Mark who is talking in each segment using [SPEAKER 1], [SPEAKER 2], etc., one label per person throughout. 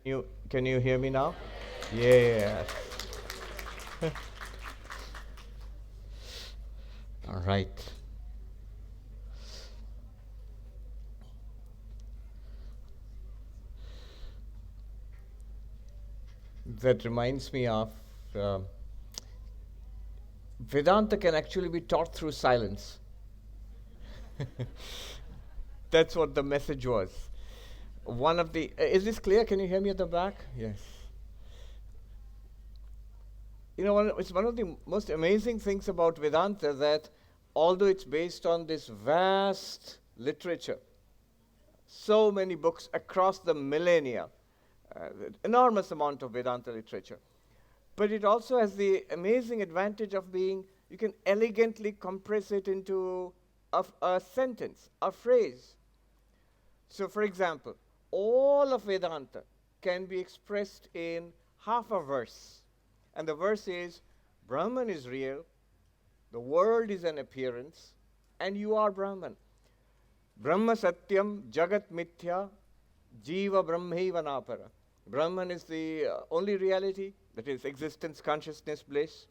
[SPEAKER 1] Can you hear me now? Yes. All right. That reminds me of uh, Vedanta can actually be taught through silence. That's what the message was. One of the is this clear? Can you hear me at the back? Yes. It's one of the most amazing things about Vedanta that although it's based on this vast literature, so many books across the millennia, enormous amount of Vedanta literature, but it also has the amazing advantage of being, you can elegantly compress it into a sentence, a phrase. So, for example, all of Vedanta can be expressed in half a verse. And the verse is, Brahman is real, the world is an appearance, and you are Brahman. Brahma Satyam Jagat Mithya Jiva Brahmaiva Napara. Brahman is the only reality, that is existence, consciousness, bliss.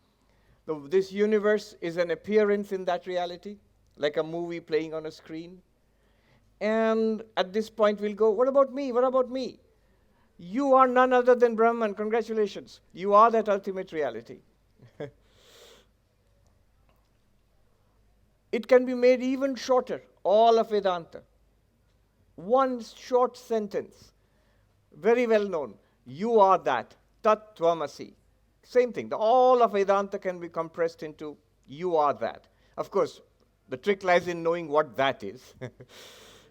[SPEAKER 1] This universe is an appearance in that reality, like a movie playing on a screen. And at this point we'll go, what about me? What about me? You are none other than Brahman. Congratulations. You are that ultimate reality. It can be made even shorter, all of Vedanta. One short sentence, very well known. You are that. Tat Tvamasi. Same thing. All of Vedanta can be compressed into you are that. Of course, the trick lies in knowing what that is.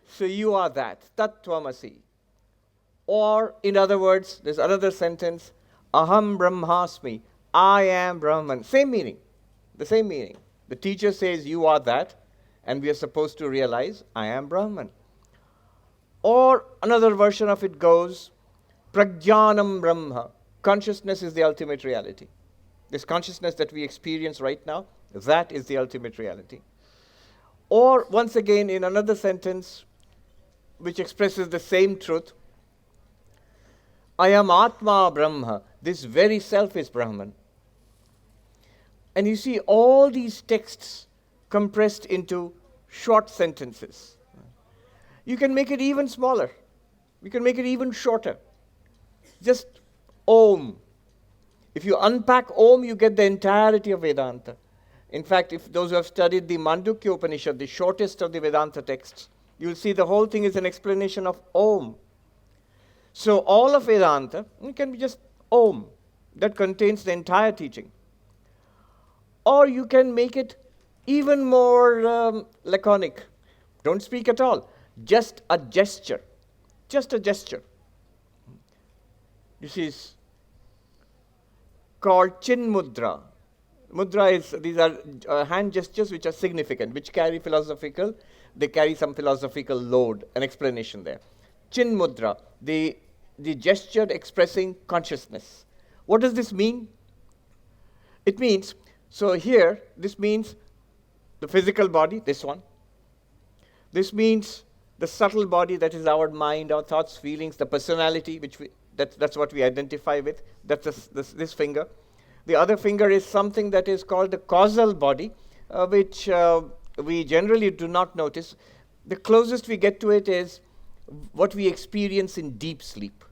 [SPEAKER 1] So you are that. Tat Tvamasi. Or, in other words, there's another sentence, Aham Brahmasmi, I am Brahman. Same meaning, the same meaning. The teacher says, you are that, and we are supposed to realize, I am Brahman. Or, another version of it goes, Prajnanam Brahma, consciousness is the ultimate reality. This consciousness that we experience right now, that is the ultimate reality. Or, once again, in another sentence, which expresses the same truth, I am Atma Brahma. This very self is Brahman. And you see all these texts compressed into short sentences. You can make it even smaller. You can make it even shorter. Just Om. If you unpack Om, you get the entirety of Vedanta. In fact, if those who have studied the Mandukya Upanishad, the shortest of the Vedanta texts, you'll see the whole thing is an explanation of Om. So all of Vedanta can be just Om, that contains the entire teaching. Or you can make it even more laconic. Don't speak at all. Just a gesture. Just a gesture. This is called Chin Mudra. These are hand gestures which are significant, which carry they carry some philosophical load, an explanation there. Chin Mudra, the gesture expressing consciousness. What does this mean? It means, so here, this means the physical body, this one. This means the subtle body, that is our mind, our thoughts, feelings, the personality, that's what we identify with. That's this finger. The other finger is something that is called the causal body, which we generally do not notice. The closest we get to it is what we experience in deep sleep.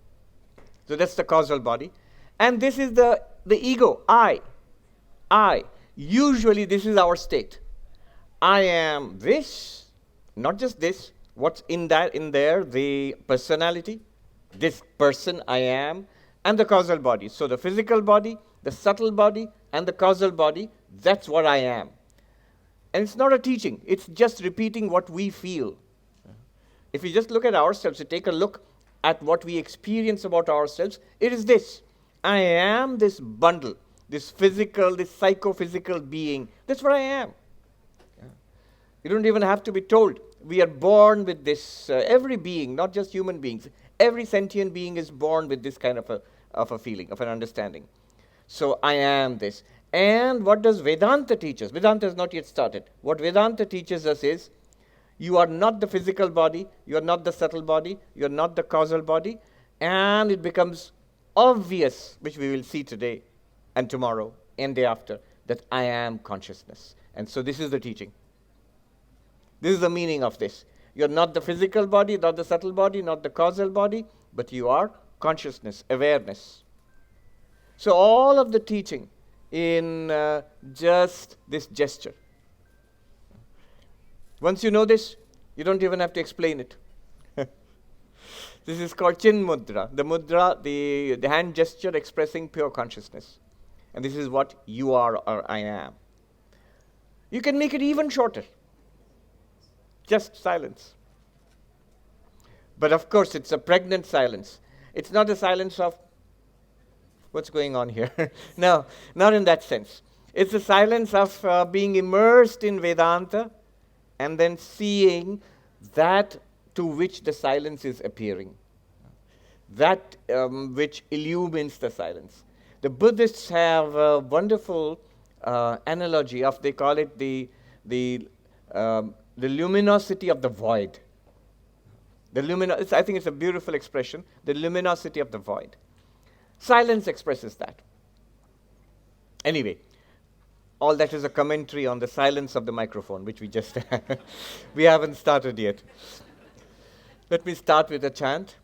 [SPEAKER 1] So that's the causal body. And this is the ego, I. Usually this is our state. I am this, not just this, what's in there, the personality, this person I am, and the causal body. So the physical body, the subtle body, and the causal body, that's what I am. And it's not a teaching, it's just repeating what we feel. If we just look at ourselves, take a look at what we experience about ourselves, it is this. I am this bundle, this physical, this psychophysical being. That's what I am. You don't even have to be told. We are born with this, every being, not just human beings, every sentient being is born with this kind of a feeling, of an understanding. So I am this. And what does Vedanta teach us? Vedanta has not yet started. What Vedanta teaches us is, you are not the physical body, you are not the subtle body, you are not the causal body, And it becomes obvious, which we will see today and tomorrow and day after, that I am consciousness. And so this is the teaching. This is the meaning of this. You're not the physical body, not the subtle body, not the causal body, but you are consciousness, awareness. So all of the teaching in just this gesture. Once you know this, you don't even have to explain it. This is called Chin Mudra, the hand gesture expressing pure consciousness. And this is what you are or I am. You can make it even shorter. Just silence. But of course, it's a pregnant silence. It's not a silence of, what's going on here? No, not in that sense. It's a silence of being immersed in Vedanta and then seeing that to which the silence is appearing, that which illumines the silence. The Buddhists have a wonderful analogy of, they call it the luminosity of the void. I think it's a beautiful expression, the luminosity of the void. Silence expresses that. Anyway, all that is a commentary on the silence of the microphone, which we just we haven't started yet. Let me start with a chant.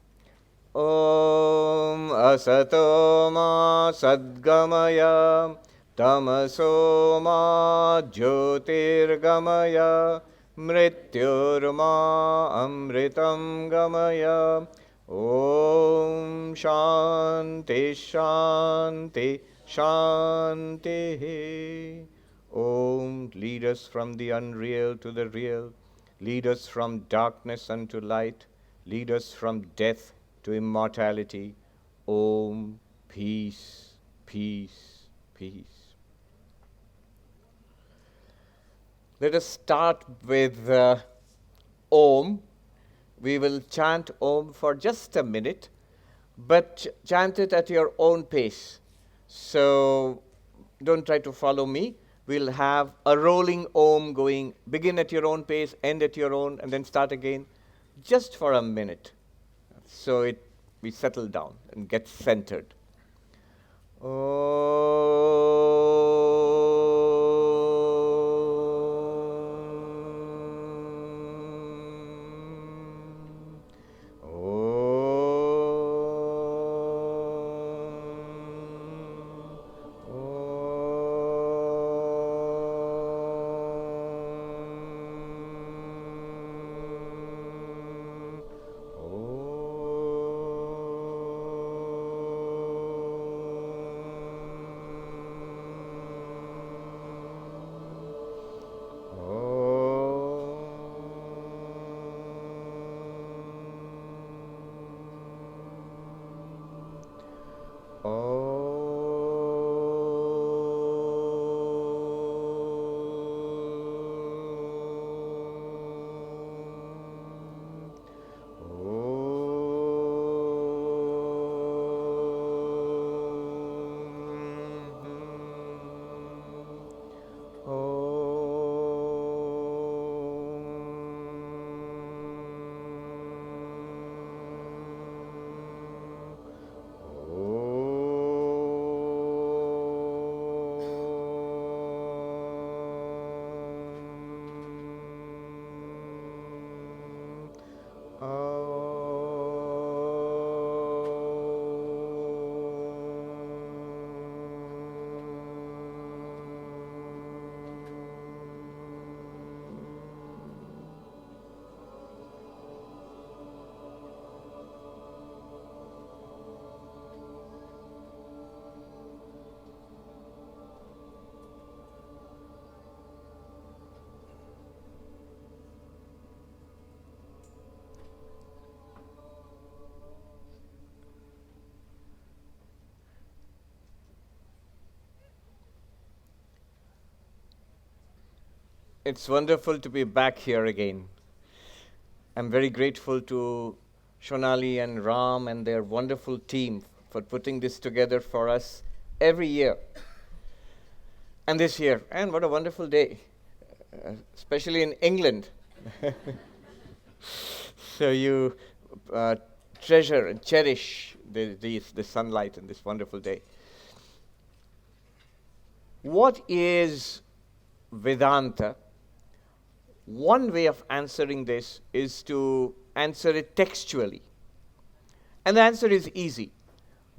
[SPEAKER 1] Om asato ma sadgamaya tamaso ma jyotirgamaya mrityurma amritam gamaya. Om shanti shanti shanti. Om, lead us from the unreal to the real. Lead us from darkness unto light. Lead us from death to immortality. Om, peace, peace, peace. Let us start with Om. We will chant Om for just a minute, but chant it at your own pace. So don't try to follow me. We'll have a rolling Om going. Begin at your own pace, end at your own, and then start again, just for a minute. So we settle down and get centered. It's wonderful to be back here again. I'm very grateful to Shonali and Ram and their wonderful team for putting this together for us every year. And this year, and what a wonderful day, especially in England. So you treasure and cherish the sunlight and this wonderful day. What is Vedanta? One way of answering this is to answer it textually. And the answer is easy.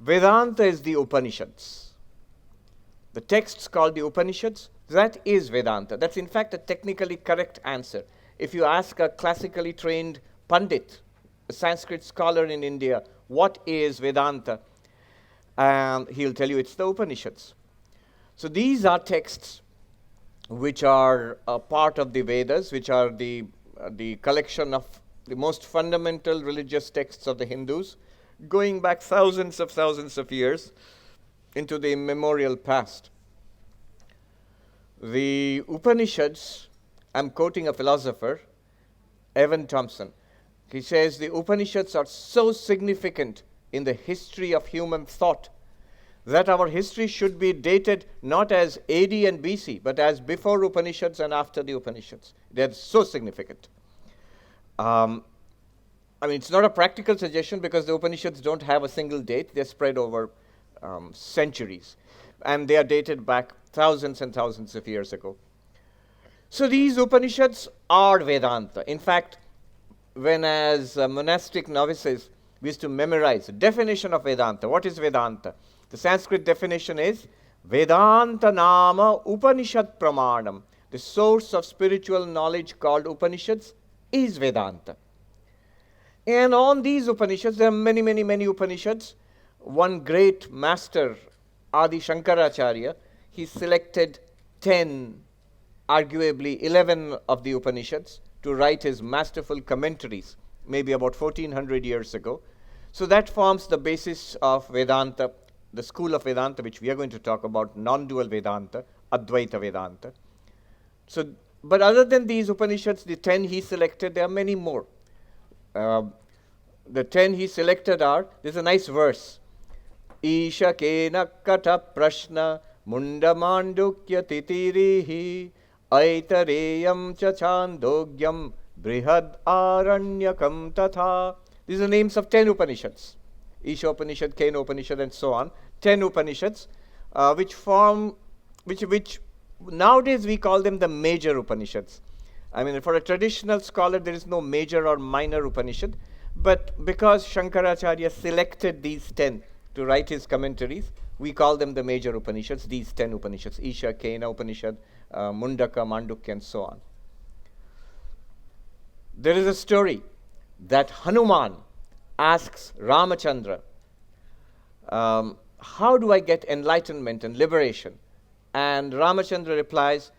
[SPEAKER 1] Vedanta is the Upanishads. The texts called the Upanishads, that is Vedanta. That's in fact a technically correct answer. If you ask a classically trained Pandit, a Sanskrit scholar in India, what is Vedanta? He'll tell you it's the Upanishads. So these are texts which are a part of the Vedas, which are the collection of the most fundamental religious texts of the Hindus, going back thousands of years into the immemorial past. The Upanishads, I'm quoting a philosopher, Evan Thompson. He says the Upanishads are so significant in the history of human thought that our history should be dated not as AD and BC, but as before Upanishads and after the Upanishads. They're so significant. It's not a practical suggestion because the Upanishads don't have a single date. They're spread over centuries. And they are dated back thousands and thousands of years ago. So these Upanishads are Vedanta. In fact, when as monastic novices, we used to memorize the definition of Vedanta. What is Vedanta? The Sanskrit definition is Vedanta Nama Upanishad Pramanam. The source of spiritual knowledge called Upanishads is Vedanta. And on these Upanishads, there are many, many, many Upanishads. One great master, Adi Shankaracharya, he selected 10, arguably 11 of the Upanishads to write his masterful commentaries, maybe about 1400 years ago. So that forms the basis of Vedanta, the school of Vedanta, which we are going to talk about, non-dual Vedanta, Advaita Vedanta. So, but other than these Upanishads, the 10 he selected, there are many more. The 10 he selected are, there's a nice verse. Isha kena kata prashna mundamandukya titirihi aitareyam cha chandogyam brihad aranyakam tatha. These are names of 10 Upanishads. Isha Upanishad, Kena Upanishad, and so on. 10 Upanishads, which nowadays we call them the major Upanishads. For a traditional scholar, there is no major or minor Upanishad, but because Shankaracharya selected these 10 to write his commentaries, we call them the major Upanishads, these 10 Upanishads, Isha, Kena Upanishad, Mundaka, Mandukya, and so on. There is a story that Hanuman asks Ramachandra, how do I get enlightenment and liberation? And Ramachandra replies,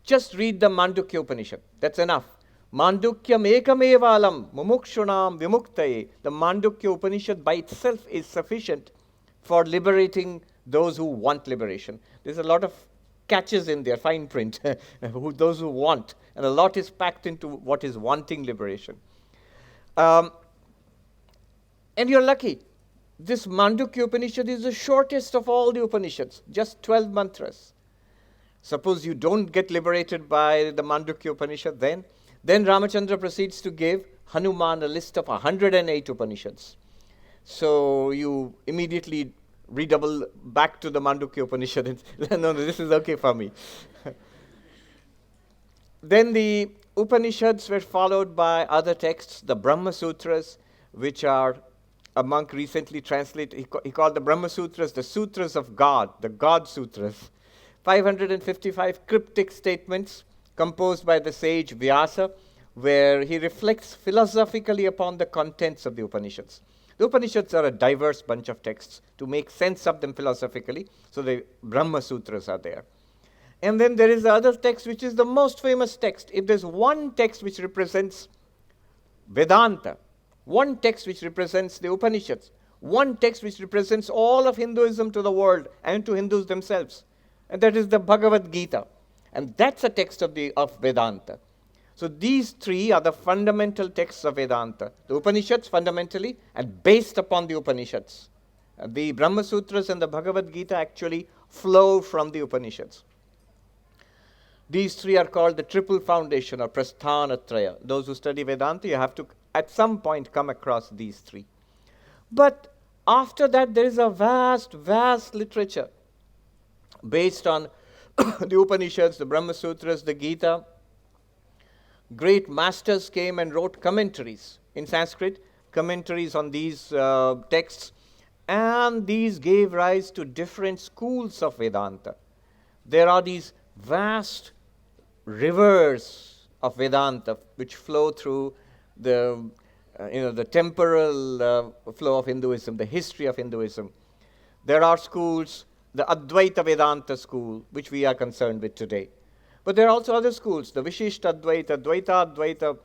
[SPEAKER 1] just read the Mandukya Upanishad. That's enough. Mandukyam ekamevalam mumukshunam vimuktaye. The Mandukya Upanishad by itself is sufficient for liberating those who want liberation. There's a lot of catches in there, fine print, those who want. And a lot is packed into what is wanting liberation. And you're lucky. This Mandukya Upanishad is the shortest of all the Upanishads, just 12 mantras. Suppose you don't get liberated by the Mandukya Upanishad, then Ramachandra proceeds to give Hanuman a list of 108 Upanishads. So you immediately redouble back to the Mandukya Upanishad and no, this is okay for me. Then the Upanishads were followed by other texts, the Brahma Sutras, which are a monk recently translated. He called the Brahma Sutras the Sutras of God, the God Sutras. 555 cryptic statements composed by the sage Vyasa, where he reflects philosophically upon the contents of the Upanishads. The Upanishads are a diverse bunch of texts. To make sense of them philosophically, so the Brahma Sutras are there. And then there is the other text, which is the most famous text. If there's one text which represents Vedanta, one text which represents the Upanishads, one text which represents all of Hinduism to the world and to Hindus themselves, and that is the Bhagavad Gita. And that's a text of Vedanta. So these three are the fundamental texts of Vedanta. The Upanishads fundamentally and based upon the Upanishads. The Brahma Sutras and the Bhagavad Gita actually flow from the Upanishads. These three are called the triple foundation or Prasthanatraya. Those who study Vedanta, you have to at some point come across these three. But after that, there is a vast, vast literature based on the Upanishads, the Brahma Sutras, the Gita. Great masters came and wrote commentaries in Sanskrit, commentaries on these texts, and these gave rise to different schools of Vedanta. There are these vast rivers of Vedanta which flow through the temporal flow of Hinduism, the history of Hinduism. There are schools, the Advaita Vedanta school, which we are concerned with today. But there are also other schools, the Vishishta Advaita, Dvaita Advaita,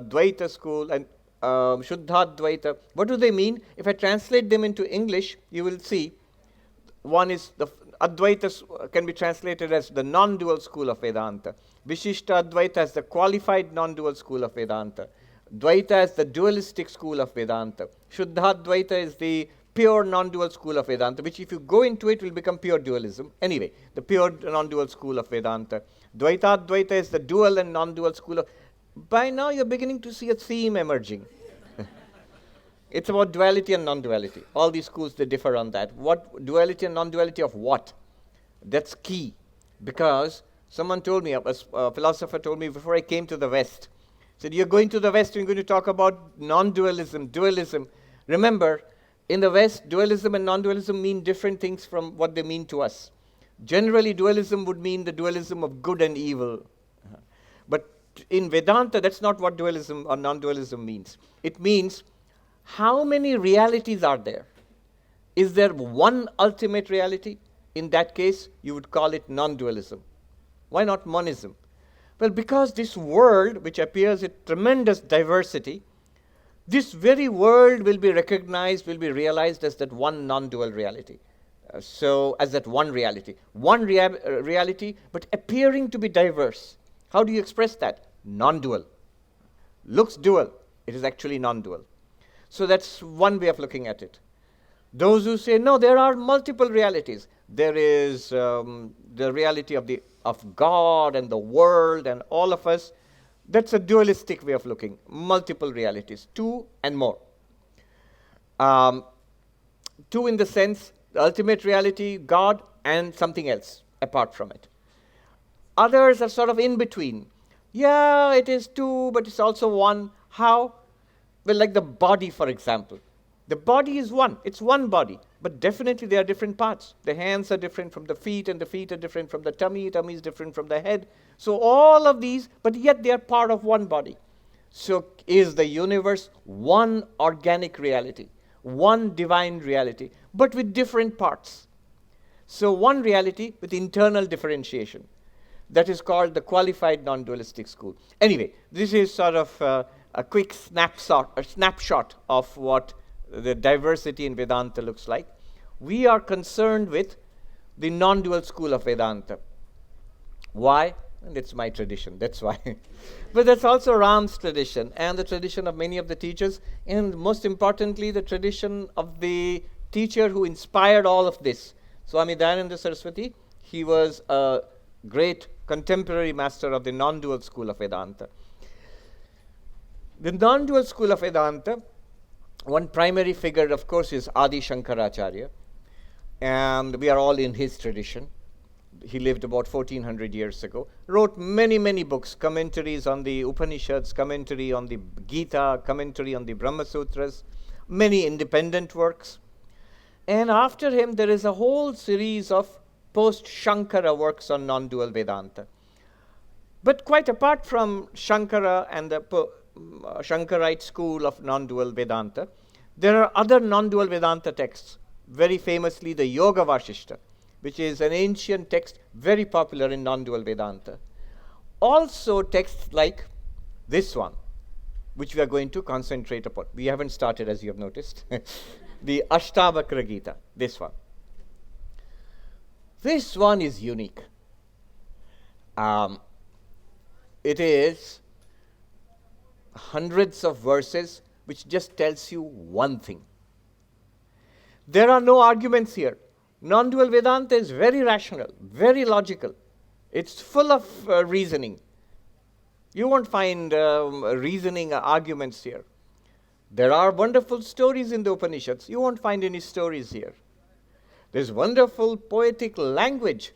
[SPEAKER 1] Dvaita school, and Shuddha Advaita. What do they mean? If I translate them into English, you will see one is the Advaita can be translated as the non-dual school of Vedanta. Vishishta Advaita as the qualified non-dual school of Vedanta. Dvaita is the dualistic school of Vedanta. Shuddha Advaita is the pure non-dual school of Vedanta, which if you go into it will become pure dualism. Anyway, the pure non-dual school of Vedanta. Dvaita Advaita is the dual and non-dual school of... By now you're beginning to see a theme emerging. It's about duality and non-duality. All these schools, they differ on that. What duality and non-duality of what? That's key. Because someone told me, a philosopher told me before I came to the West, said, you're going to the West, you're going to talk about non-dualism, dualism. Remember, in the West, dualism and non-dualism mean different things from what they mean to us. Generally, dualism would mean the dualism of good and evil. But in Vedanta, that's not what dualism or non-dualism means. It means, how many realities are there? Is there one ultimate reality? In that case, you would call it non-dualism. Why not monism? Well, because this world, which appears with tremendous diversity, this very world will be recognized, will be realized as that one non-dual reality. So, as that one reality. One reality, but appearing to be diverse. How do you express that? Non-dual. Looks dual. It is actually non-dual. So that's one way of looking at it. Those who say, no, there are multiple realities. There is the reality of God and the world and all of us. That's a dualistic way of looking. Multiple realities. Two and more. Two in the sense, the ultimate reality, God, and something else apart from it. Others are sort of in between. Yeah, it is two, but it's also one. How? Well, like the body, for example. The body is one. It's one body. But definitely there are different parts. The hands are different from the feet, and the feet are different from the tummy. Tummy is different from the head. So all of these, but yet they are part of one body. So is the universe one organic reality, one divine reality, but with different parts. So one reality with internal differentiation. That is called the qualified non-dualistic school. Anyway, this is sort of a quick snapshot of what the diversity in Vedanta looks like. We are concerned with the non-dual school of Vedanta. Why? And it's my tradition, that's why. But that's also Ram's tradition and the tradition of many of the teachers, and most importantly, the tradition of the teacher who inspired all of this. Swami Dayananda Saraswati, he was a great contemporary master of the non-dual school of Vedanta. The non-dual school of Vedanta, one primary figure, of course, is Adi Shankaracharya, and we are all in his tradition. He lived about 1400 years ago, wrote many, many books, commentaries on the Upanishads, commentary on the Gita, commentary on the Brahma Sutras, many independent works. And after him, there is a whole series of post-Shankara works on non-dual Vedanta. But quite apart from Shankara and the Shankarite school of non-dual Vedanta, there are other non-dual Vedanta texts, very famously the Yoga Vashishta, which is an ancient text very popular in non-dual Vedanta. Also texts like this one, which we are going to concentrate upon. We haven't started, as you have noticed. The Ashtavakra Gita, this one. This one is unique. It is hundreds of verses which just tells you one thing. There are no arguments here. Non-dual Vedanta is very rational, very logical. It's full of reasoning. You won't find reasoning arguments here. There are wonderful stories in the Upanishads. You won't find any stories here. There's wonderful poetic language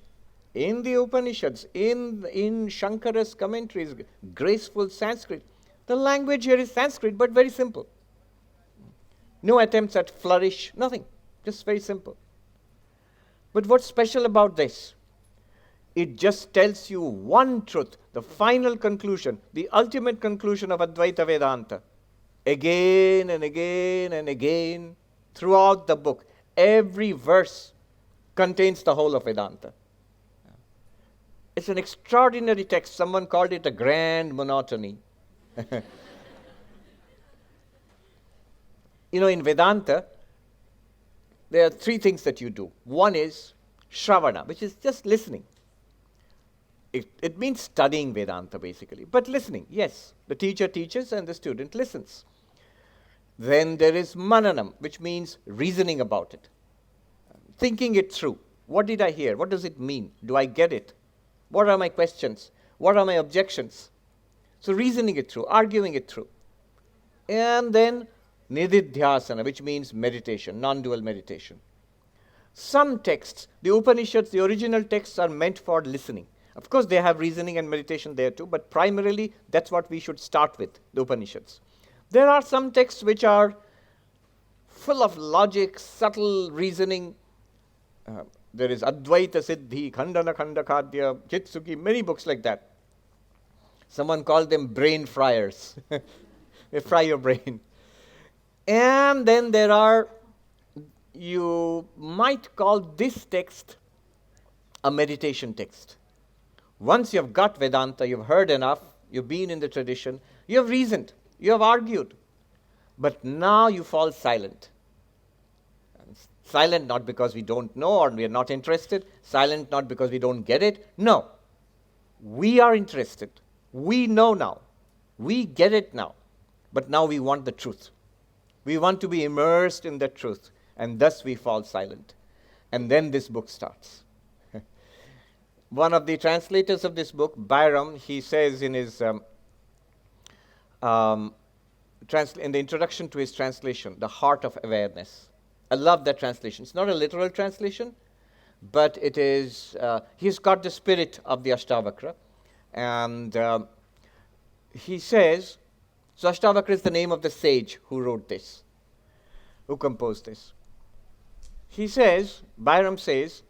[SPEAKER 1] in the Upanishads, in Shankara's commentaries, graceful Sanskrit. The language here is Sanskrit, but very simple. No attempts at flourish, nothing. Just very simple. But what's special about this? It just tells you one truth, the final conclusion, the ultimate conclusion of Advaita Vedanta. Again and again and again, throughout the book, every verse contains the whole of Vedanta. It's an extraordinary text. Someone called it a grand monotony. In Vedanta, there are three things that you do. One is Shravana, which is just listening. It means studying Vedanta, basically. But listening, yes. The teacher teaches and the student listens. Then there is Mananam, which means reasoning about it. Thinking it through. What did I hear? What does it mean? Do I get it? What are my questions? What are my objections? So reasoning it through, arguing it through. And then Nididhyasana, which means meditation, non-dual meditation. Some texts, the Upanishads, the original texts are meant for listening. Of course, they have reasoning and meditation there too, but primarily that's what we should start with, the Upanishads. There are some texts which are full of logic, subtle reasoning. There is Advaita Siddhi, Khandana Khandakadya, Chitsuki, many books like that. Someone called them brain fryers. They fry your brain. And then there are, you might call this text a meditation text. Once you've got Vedanta, you've heard enough, you've been in the tradition, you have reasoned, you have argued, but now you fall silent. Silent not because we don't know or we are not interested, silent not because we don't get it. No, we are interested. We know now. We get it now. But now we want the truth. We want to be immersed in the truth, and thus we fall silent. And then this book starts. One of the translators of this book, Byram, he says in his in the introduction to his translation, The Heart of Awareness. I love that translation. It's not a literal translation, but it is, he's got the spirit of the Ashtavakra. And he says, so Ashtavakra is the name of the sage who wrote this, who composed this. He says, Byram says,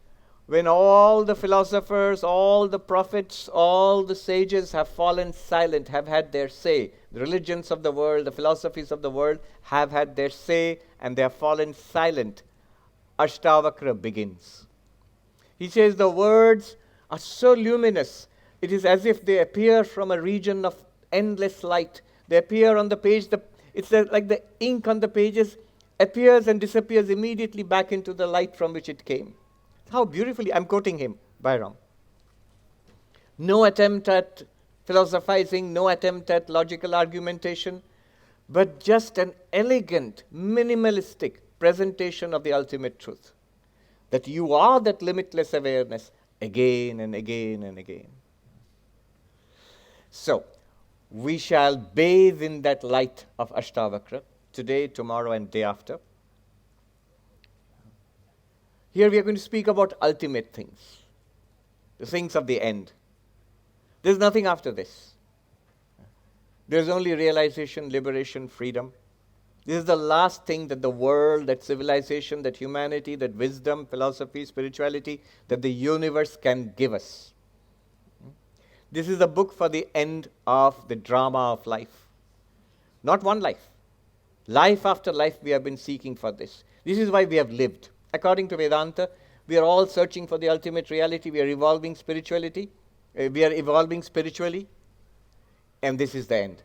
[SPEAKER 1] when all the philosophers, all the prophets, all the sages have fallen silent, have had their say, the religions of the world, the philosophies of the world have had their say, and they have fallen silent, Ashtavakra begins. He says the words are so luminous, it is as if they appear from a region of endless light. They appear on the page, it's like the ink on the pages appears and disappears immediately back into the light from which it came. How beautifully, I'm quoting him, Byram. No attempt at philosophizing, no attempt at logical argumentation, but just an elegant, minimalistic presentation of the ultimate truth. That you are that limitless awareness again and again and again. So, we shall bathe in that light of Ashtavakra today, tomorrow, and day after. Here we are going to speak about ultimate things, the things of the end. There's nothing after this. There's only realization, liberation, freedom. This is the last thing that the world, that civilization, that humanity, that wisdom, philosophy, spirituality, that the universe can give us. This is a book for the end of the drama of life. Not one life. Life after life we have been seeking for this. This is why we have lived. According to Vedanta, we are all searching for the ultimate reality. We are evolving spirituality. We are evolving spiritually. And this is the end.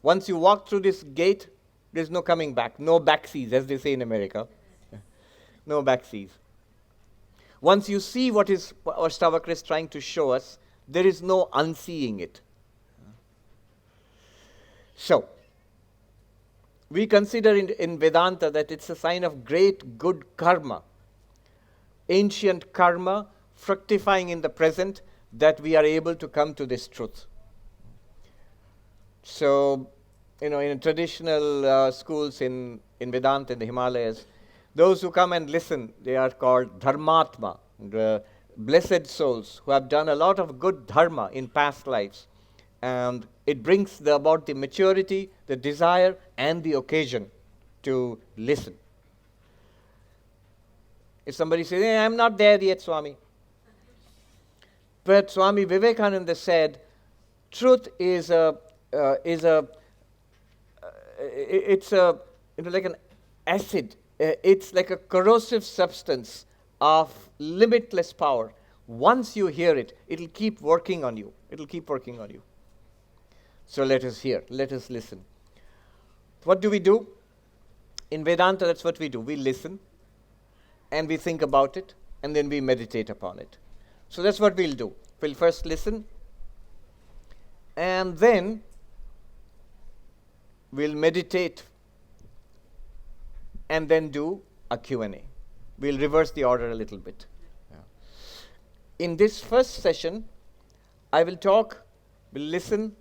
[SPEAKER 1] Once you walk through this gate, there's no coming back. No backseas, as they say in America. No backseas. Once you see what Ashtavakra is trying to show us, there is no unseeing it. So, we consider in Vedanta that it's a sign of great good karma, ancient karma fructifying in the present, that we are able to come to this truth. So, in traditional schools in Vedanta in the Himalayas, those who come and listen, they are called dharmatma, the blessed souls who have done a lot of good dharma in past lives. And it brings about the maturity, the desire, and the occasion to listen. If somebody says, hey, I'm not there yet, Swami. But Swami Vivekananda said, truth is like an acid. It's like a corrosive substance of limitless power. Once you hear it, it'll keep working on you. It'll keep working on you. So let us hear. Let us listen. What do we do? In Vedanta, that's what we do. We listen, and we think about it, and then we meditate upon it. So that's what we'll do. We'll first listen, and then we'll meditate, and then do a Q&A. We'll reverse the order a little bit. Yeah. In this first session, I will talk, we'll listen,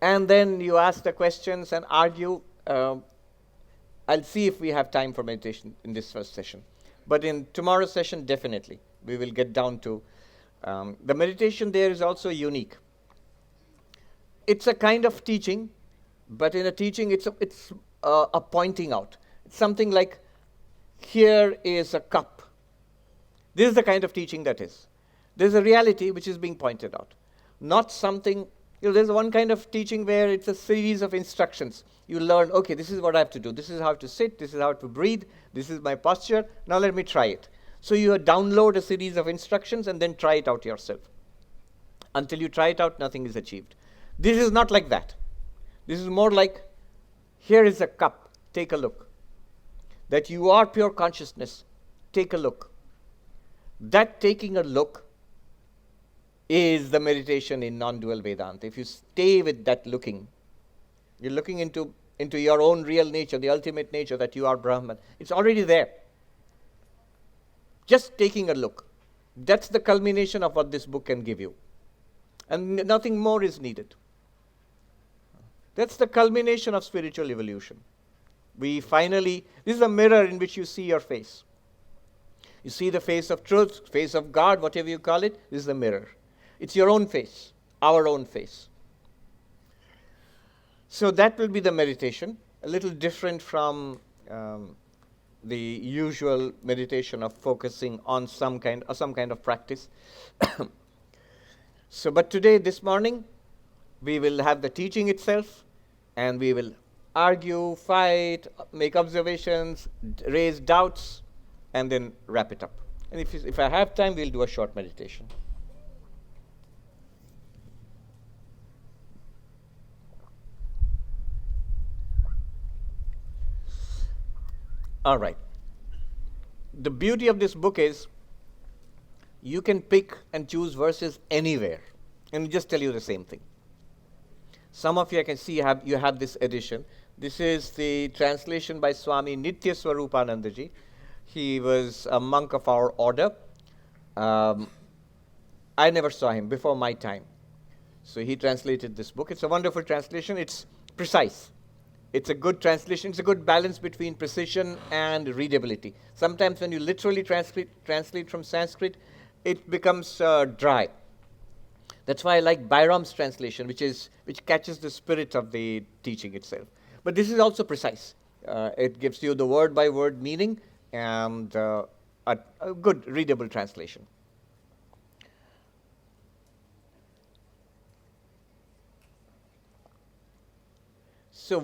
[SPEAKER 1] and then you ask the questions and argue. I'll see if we have time for meditation in this first session. But in tomorrow's session, definitely, we will get down to the meditation there is also unique. It's a kind of teaching, but in a teaching, it's a pointing out. It's something like, here is a cup. This is the kind of teaching that is. There's a reality which is being pointed out. Not something, there's one kind of teaching where it's a series of instructions. You learn, okay, this is what I have to do. This is how to sit. This is how to breathe. This is my posture. Now let me try it. So you download a series of instructions and then try it out yourself. Until you try it out, nothing is achieved. This is not like that. This is more like, here is a cup. Take a look. That you are pure consciousness. Take a look. That taking a look is the meditation in non-dual Vedanta. If you stay with that looking, you're looking into your own real nature, the ultimate nature that you are Brahman. It's already there. Just taking a look. That's the culmination of what this book can give you. And nothing more is needed. That's the culmination of spiritual evolution. This is a mirror in which you see your face. You see the face of truth, face of God, whatever you call it, this is the mirror. It's your own face, our own face. So that will be the meditation, a little different from the usual meditation of focusing on some kind of practice. But today, this morning, we will have the teaching itself, and we will argue, fight, make observations, raise doubts, and then wrap it up. And if I have time, we'll do a short meditation. All right. The beauty of this book is you can pick and choose verses anywhere, and it'll just tell you the same thing. Some of you I can see you have this edition. This is the translation by Swami Nitya Swarupanandaji. He was a monk of our order. I never saw him before my time. So he translated this book. It's a wonderful translation. It's precise. It's a good translation. It's a good balance between precision and readability. Sometimes when you literally translate from Sanskrit, it becomes dry. That's why I like Byram's translation, which catches the spirit of the teaching itself. But this is also precise. It gives you the word-by-word meaning and a good readable translation. So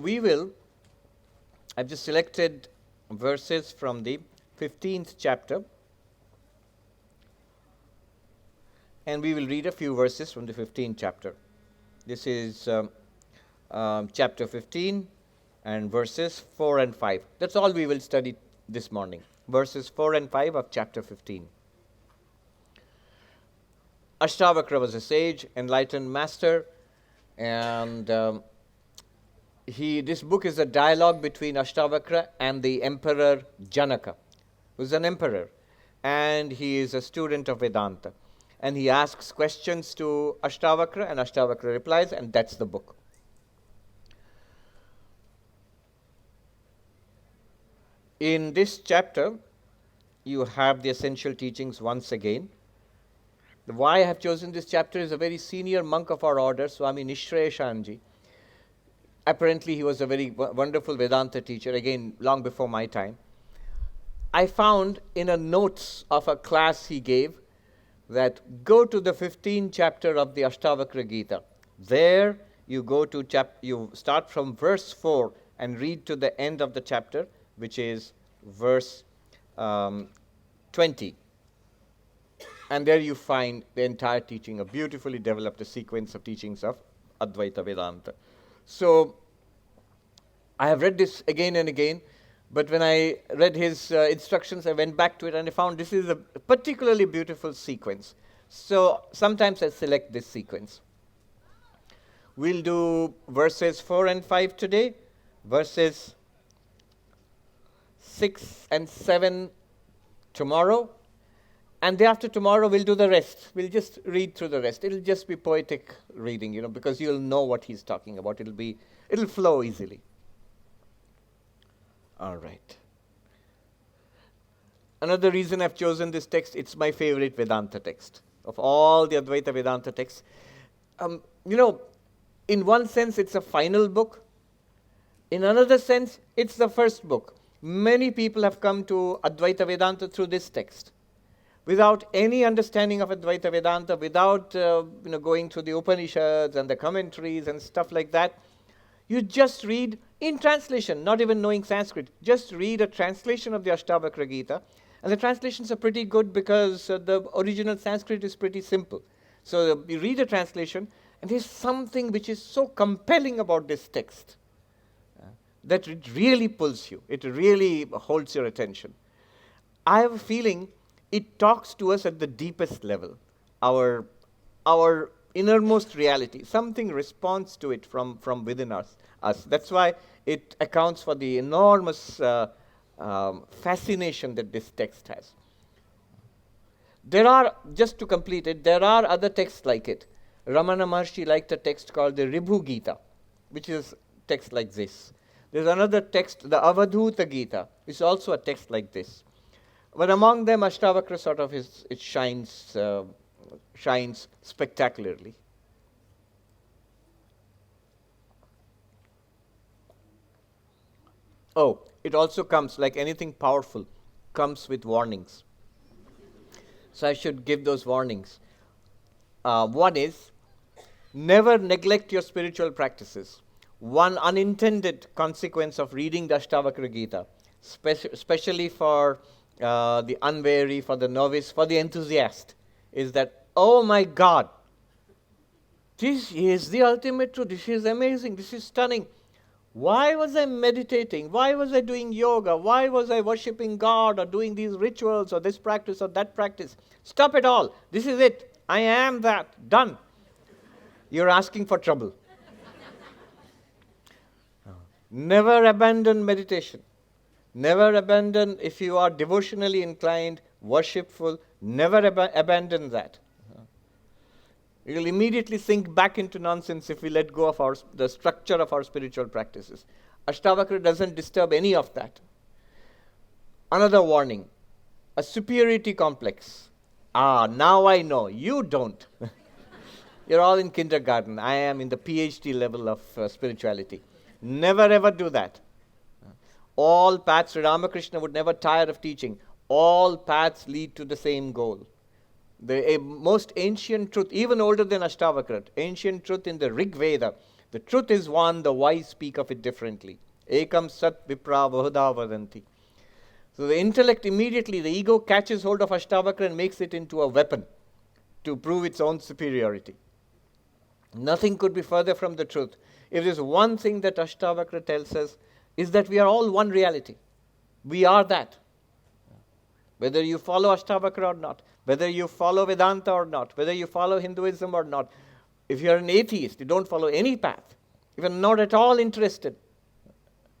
[SPEAKER 1] I've just selected verses from the 15th chapter, and we will read a few verses from the 15th chapter. This is chapter 15 and verses 4 and 5. That's all we will study this morning, verses 4 and 5 of chapter 15. Ashtavakra was a sage, enlightened master, and this book is a dialogue between Ashtavakra and the emperor Janaka, who's an emperor, and he is a student of Vedanta. And he asks questions to Ashtavakra, and Ashtavakra replies, and that's the book. In this chapter, you have the essential teachings once again. Why I have chosen this chapter is a very senior monk of our order, Swami Nishrayashanji. Apparently, he was a very wonderful Vedanta teacher, again, long before my time. I found in a notes of a class he gave that go to the 15th chapter of the Ashtavakra Gita. There you go to you start from verse 4 and read to the end of the chapter, which is verse 20. And there you find the entire teaching, a beautifully developed sequence of teachings of Advaita Vedanta. So I have read this again and again, but when I read his instructions, I went back to it and I found this is a particularly beautiful sequence. So sometimes I select this sequence. We'll do verses 4 and 5 today, verses 6 and 7 tomorrow, and day after tomorrow we'll do the rest. We'll just read through the rest. It'll just be poetic reading, because you'll know what he's talking about. It'll flow easily. All right. Another reason I've chosen this text, it's my favorite Vedanta text. Of all the Advaita Vedanta texts, in one sense it's a final book. In another sense, it's the first book. Many people have come to Advaita Vedanta through this text. Without any understanding of Advaita Vedanta, without going through the Upanishads and the commentaries and stuff like that, you just read in translation, not even knowing Sanskrit. Just read a translation of the Ashtavakra Gita. And the translations are pretty good because the original Sanskrit is pretty simple. So you read a translation, and there's something which is so compelling about this text that it really pulls you. It really holds your attention. I have a feeling it talks to us at the deepest level, our innermost reality. Something responds to it from within us. That's why it accounts for the enormous fascination that this text has. There are, just to complete it, there are other texts like it. Ramana Maharshi liked a text called the Ribhu Gita, which is a text like this. There's another text, the Avadhuta Gita, which is also a text like this. But among them, Ashtavakra sort of it shines spectacularly. Oh, it also comes, like anything powerful, comes with warnings. So I should give those warnings. One is, never neglect your spiritual practices. One unintended consequence of reading the Ashtavakra Gita, especially for the unwary, for the novice, for the enthusiast, is that, oh my God, this is the ultimate truth. This is amazing. This is stunning. Why was I meditating? Why was I doing yoga? Why was I worshipping God or doing these rituals or this practice or that practice? Stop it all. This is it. I am that. Done. You're asking for trouble. Never abandon meditation. Never abandon, if you are devotionally inclined, worshipful, never abandon that. We will immediately sink back into nonsense if we let go of the structure of our spiritual practices. Ashtavakra doesn't disturb any of that. Another warning, a superiority complex. Now I know. You don't. You're all in kindergarten. I am in the PhD level of spirituality. Never ever do that. All paths, Sri Ramakrishna would never tire of teaching. All paths lead to the same goal. The most ancient truth, even older than Ashtavakra, ancient truth in the Rig Veda, the truth is one, the wise speak of it differently. Ekam sat vipra vahudha vadanti. So the intellect immediately, the ego catches hold of Ashtavakra and makes it into a weapon to prove its own superiority. Nothing could be further from the truth. If there's one thing that Ashtavakra tells us, is that we are all one reality. We are that. Whether you follow Ashtavakra or not, whether you follow Vedanta or not, whether you follow Hinduism or not, if you're an atheist, you don't follow any path, if you're not at all interested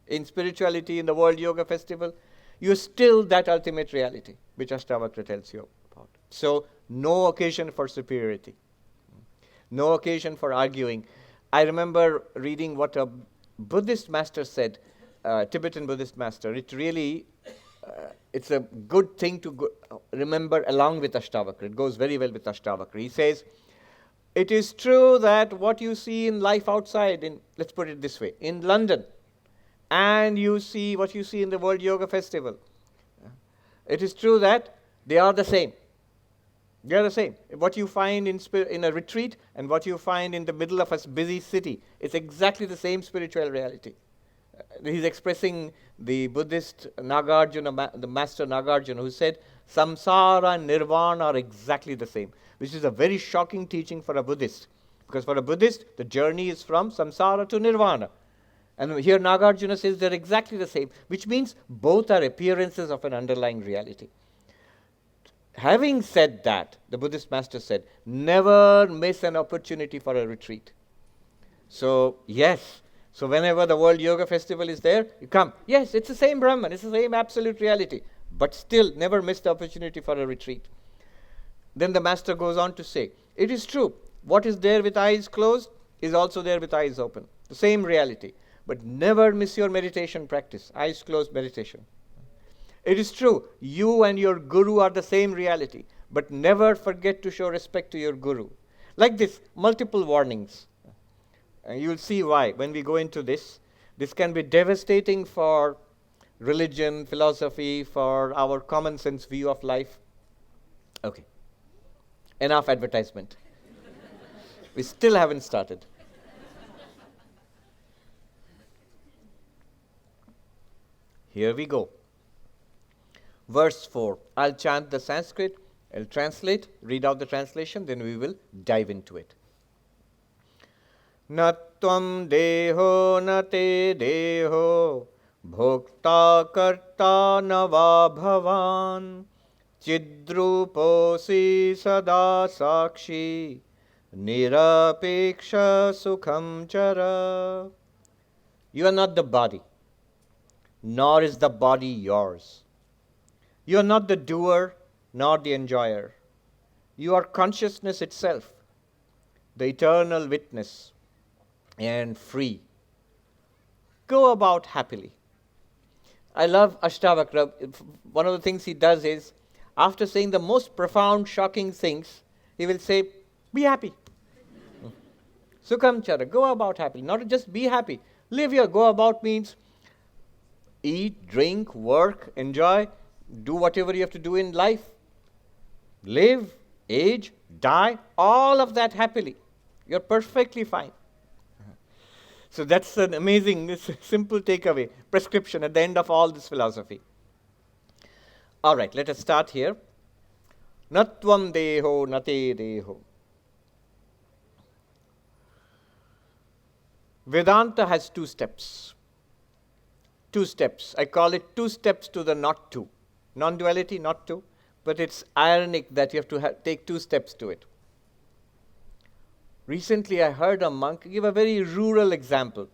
[SPEAKER 1] in spirituality, in the World Yoga Festival, you're still that ultimate reality, which Ashtavakra tells you about. So, no occasion for superiority. No occasion for arguing. I remember reading what a Buddhist master said, Tibetan Buddhist master. It really it's a good thing to remember along with Ashtavakra. It goes very well with Ashtavakra. He says, it is true that what you see in life outside, let's put it this way, in London, and you see what you see in the World Yoga Festival, it is true that they are the same. They are the same. What you find in a retreat and what you find in the middle of a busy city, it's exactly the same spiritual reality. He's expressing the Buddhist Nagarjuna, the master Nagarjuna, who said, samsara and nirvana are exactly the same, which is a very shocking teaching for a Buddhist. Because for a Buddhist, the journey is from samsara to nirvana. And here Nagarjuna says they're exactly the same, which means both are appearances of an underlying reality. Having said that, the Buddhist master said, never miss an opportunity for a retreat. So, yes. So whenever the World Yoga Festival is there, you come. Yes, it's the same Brahman, it's the same absolute reality. But still, never miss the opportunity for a retreat. Then the master goes on to say, it is true, what is there with eyes closed is also there with eyes open. The same reality. But never miss your meditation practice, eyes closed meditation. It is true, you and your guru are the same reality, but never forget to show respect to your guru. Like this, multiple warnings. And you'll see why when we go into this. This can be devastating for religion, philosophy, for our common sense view of life. Okay. Enough advertisement. We still haven't started. Here we go. Verse 4. I'll chant the Sanskrit, I'll translate, read out the translation, then we will dive into it. Na tvam deho na te deho bhokta karta na va bhavan chidruposi sada sakshi nirapeksha sukham chara. You are not the body, nor is the body yours. You are not the doer, nor the enjoyer. You are consciousness itself, the eternal witness, and free. Go about happily. I love Ashtavakra. One of the things he does is, after saying the most profound, shocking things, he will say, be happy. Sukham chara, go about happily. Not just be happy. Live here. Go about means eat, drink, work, enjoy, do whatever you have to do in life. Live, age, die, all of that happily. You're perfectly fine. So that's an amazing, simple takeaway, prescription at the end of all this philosophy. All right, let us start here. Natvam deho nate deho. Vedanta has two steps. Two steps. I call it two steps to the not two. Non-duality, not two. But it's ironic that you have to take two steps to it. Recently, I heard a monk give a very rural example.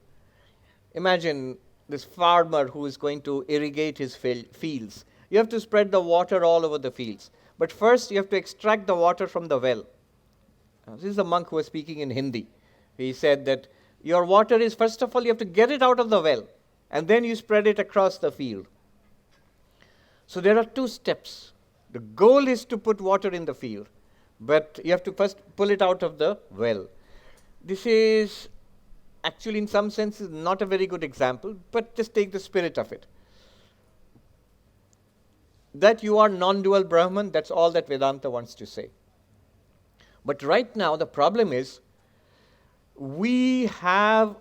[SPEAKER 1] Imagine this farmer who is going to irrigate his fields. You have to spread the water all over the fields. But first, you have to extract the water from the well. This is a monk who was speaking in Hindi. He said that your water is, first of all, you have to get it out of the well, and then you spread it across the field. So there are two steps. The goal is to put water in the field, but you have to first pull it out of the well. This is actually, in some senses, not a very good example, but just take the spirit of it. That you are non-dual Brahman, that's all that Vedanta wants to say. But right now, the problem is, we have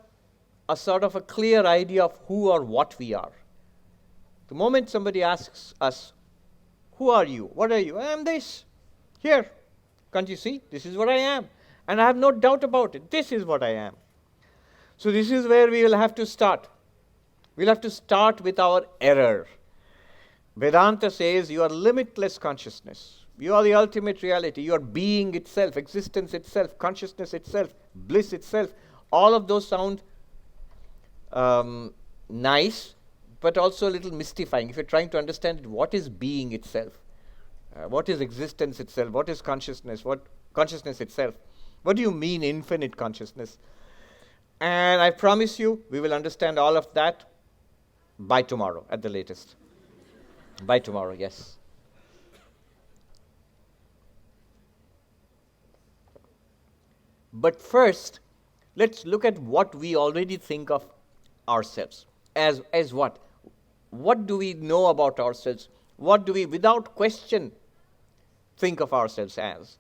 [SPEAKER 1] a sort of a clear idea of who or what we are. The moment somebody asks us, who are you? What are you? I am this. Here. Can't you see? This is what I am. And I have no doubt about it. This is what I am. So this is where we will have to start. We'll have to start with our error. Vedanta says you are limitless consciousness. You are the ultimate reality. You are being itself, existence itself, consciousness itself, bliss itself. All of those sound nice, but also a little mystifying. If you're trying to understand it, what is being itself? What is existence itself? What is consciousness? What consciousness itself? What do you mean infinite consciousness? And I promise you, we will understand all of that by tomorrow at the latest. By tomorrow, yes. But first, let's look at what we already think of ourselves. As what? What do we know about ourselves? What do we, without question, think of ourselves as?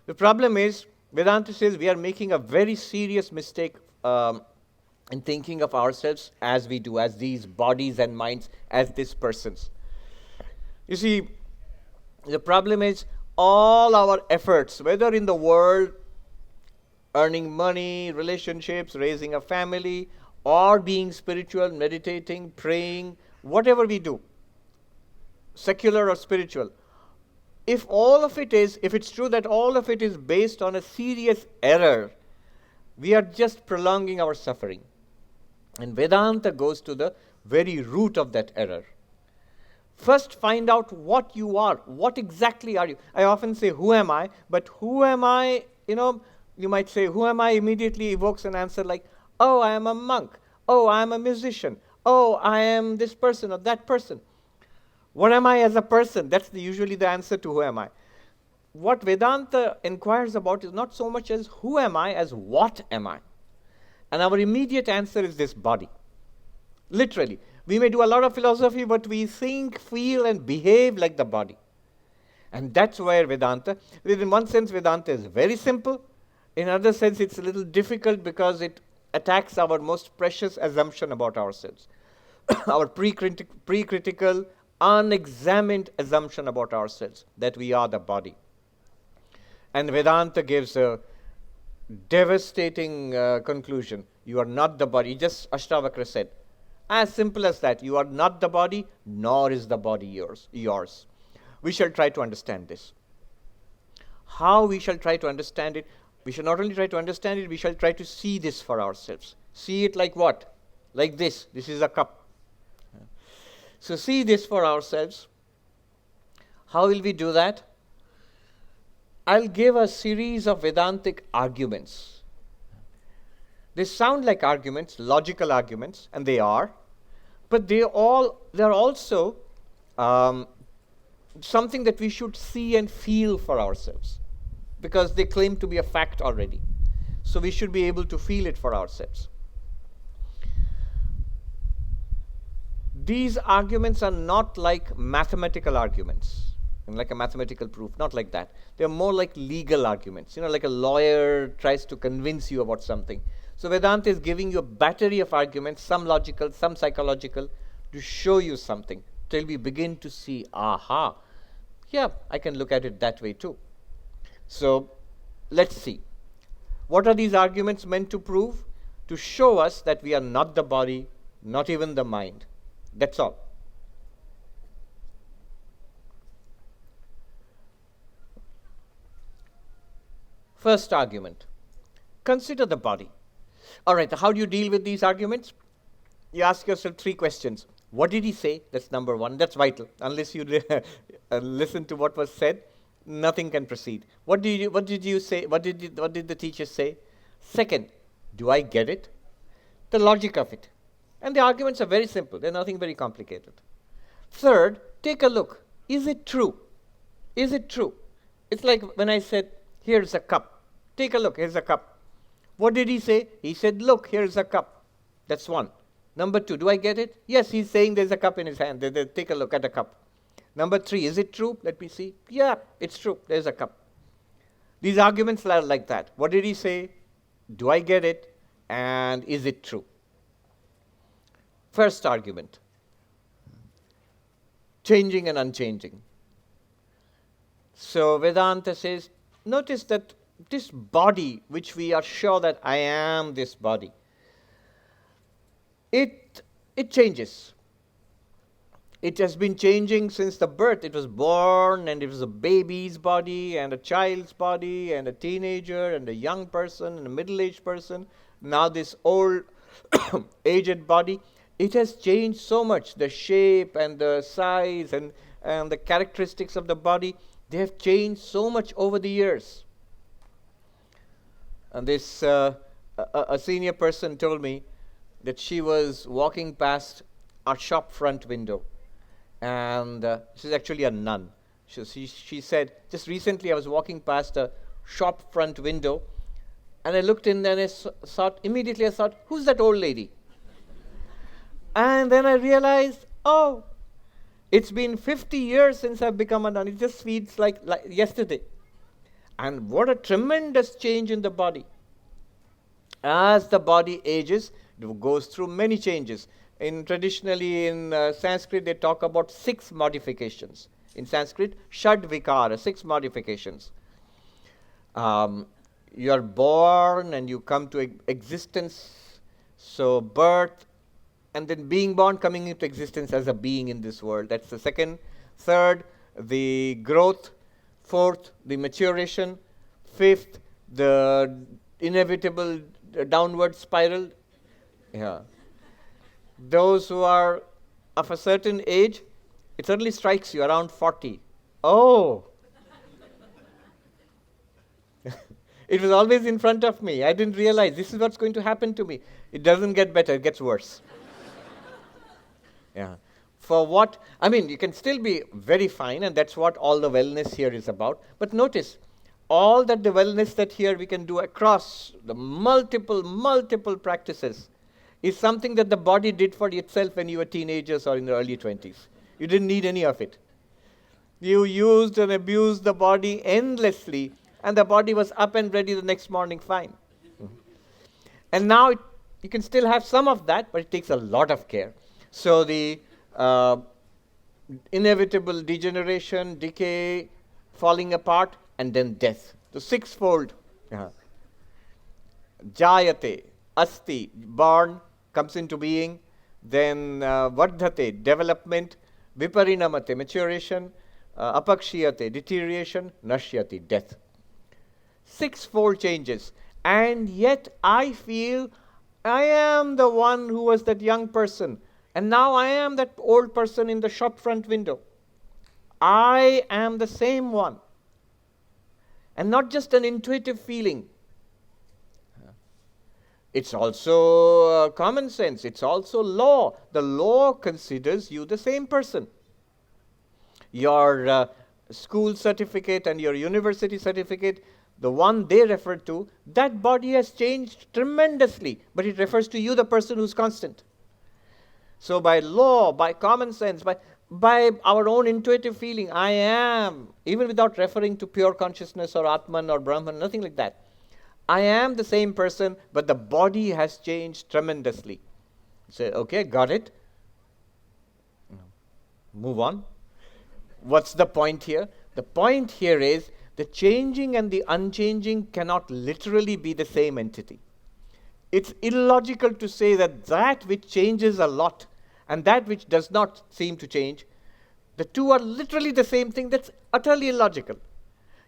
[SPEAKER 1] The problem is, Vedanta says we are making a very serious mistake in thinking of ourselves as we do, as these bodies and minds, as these persons. You see, the problem is all our efforts, whether in the world, earning money, relationships, raising a family, or being spiritual, meditating, praying, whatever we do, secular or spiritual, if it's true that all of it is based on a serious error, we are just prolonging our suffering. And Vedanta goes to the very root of that error. First, find out what you are. What exactly are you? I often say, who am I? But who am I, you might say, who am I? Immediately evokes an answer like, oh, I am a monk. Oh, I am a musician. Oh, I am this person or that person. What am I as a person? That's usually the answer to who am I. What Vedanta inquires about is not so much as who am I, as what am I? And our immediate answer is this body. Literally. We may do a lot of philosophy, but we think, feel, and behave like the body. And that's where Vedanta, in one sense, Vedanta is very simple. In another sense, it's a little difficult because it attacks our most precious assumption about ourselves. Our pre-critical, unexamined assumption about ourselves, that we are the body. And Vedanta gives a devastating conclusion. You are not the body. Just Ashtavakra said, as simple as that. You are not the body, nor is the body yours. We shall try to understand this. How we shall try to understand it? We shall not only try to understand it, we shall try to see this for ourselves. See it like what? Like this. This is a cup. So see this for ourselves. How will we do that? I'll give a series of Vedantic arguments. They sound like arguments, logical arguments, and they are, but they're also something that we should see and feel for ourselves, because they claim to be a fact already. So we should be able to feel it for ourselves. These arguments are not like mathematical arguments, like a mathematical proof, not like that. They're more like legal arguments, like a lawyer tries to convince you about something. So Vedanta is giving you a battery of arguments, some logical, some psychological, to show you something, till we begin to see, aha, yeah, I can look at it that way too. So let's see. What are these arguments meant to prove? To show us that we are not the body, not even the mind. That's all. First argument. Consider the body. All right, how do you deal with these arguments? You ask yourself 3 questions. What did he say? That's number 1. That's vital. Unless you listen to what was said, nothing can proceed. What did you say? What did the teacher say? Second, do I get it? The logic of it. And the arguments are very simple. They're nothing very complicated. Third, take a look. Is it true? Is it true? It's like when I said, here's a cup. Take a look, here's a cup. What did he say? He said, look, here's a cup. That's 1. Number 2, do I get it? Yes, he's saying there's a cup in his hand. Take a look at a cup. Number 3, is it true? Let me see. Yeah, it's true. There's a cup. These arguments are like that. What did he say? Do I get it? And is it true? First argument. Changing and unchanging. So Vedanta says, notice that this body, which we are sure that I am this body, it changes. It has been changing since the birth. It was born, and it was a baby's body, and a child's body, and a teenager, and a young person, and a middle-aged person. Now this old, aged body. It has changed so much. The shape and the size and the characteristics of the body, they have changed so much over the years. And this, a senior person told me that she was walking past our shop front window, and she's actually a nun. She said, just recently I was walking past a shop front window, and I looked in and immediately I thought, who's that old lady? And then I realized, oh, it's been 50 years since I've become a nun. It just feels like yesterday. And what a tremendous change in the body. As the body ages, it goes through many changes. Traditionally in Sanskrit, they talk about 6 modifications. In Sanskrit, Shadvikara, 6 modifications. You are born and you come to existence. So birth, and then being born, coming into existence as a being in this world. That's the second. Third, the growth. Fourth, the maturation. Fifth, the inevitable downward spiral. Yeah. Those who are of a certain age, it suddenly strikes you around 40. Oh! It was always in front of me. I didn't realize this is what's going to happen to me. It doesn't get better, it gets worse. Yeah. For what? I mean, you can still be very fine, and that's what all the wellness here is about. But notice, all that the wellness that here we can do across the multiple practices is something that the body did for itself when you were teenagers or in the early 20s. You didn't need any of it. You used and abused the body endlessly, and the body was up and ready the next morning fine. And now you can still have some of that, but it takes a lot of care. So the inevitable degeneration, decay, falling apart, and then death. The 6-fold. Jayate, asti, born, comes into being. Then vardhate, development. Viparinamate, maturation. Apakshiyate, deterioration. Nashyati, death. 6-fold changes. And yet I feel I am the one who was that young person. And now I am that old person in the shop front window. I am the same one. And not just an intuitive feeling. It's also common sense. It's also law. The law considers you the same person. Your school certificate and your university certificate, the one they refer to, that body has changed tremendously. But it refers to you, the person who's constant. So by law, by common sense, by our own intuitive feeling, I am, even without referring to pure consciousness or Atman or Brahman, nothing like that. I am the same person, but the body has changed tremendously. Say, okay, got it. Move on. What's the point here? The point here is the changing and the unchanging cannot literally be the same entity. It's illogical to say that that which changes a lot and that which does not seem to change, the two are literally the same thing. That's utterly illogical.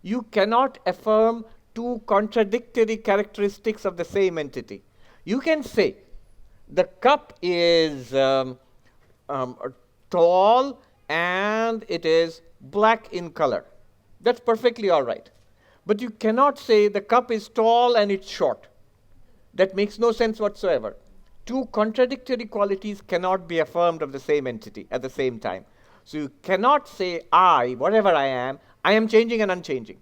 [SPEAKER 1] You cannot affirm 2 contradictory characteristics of the same entity. You can say the cup is tall and it is black in color. That's perfectly all right. But you cannot say the cup is tall and it's short. That makes no sense whatsoever. 2 contradictory qualities cannot be affirmed of the same entity at the same time. So you cannot say I, whatever I am changing and unchanging.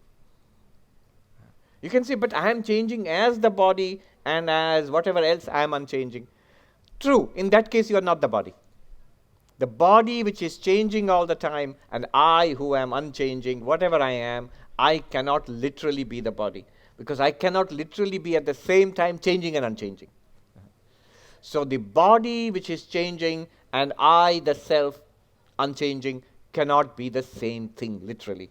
[SPEAKER 1] You can say, but I am changing as the body and as whatever else I am unchanging. True, in that case you are not the body. The body which is changing all the time and I who am unchanging, whatever I am, I cannot literally be the body. Because I cannot literally be at the same time changing and unchanging. So the body which is changing and I, the self, unchanging, cannot be the same thing, literally.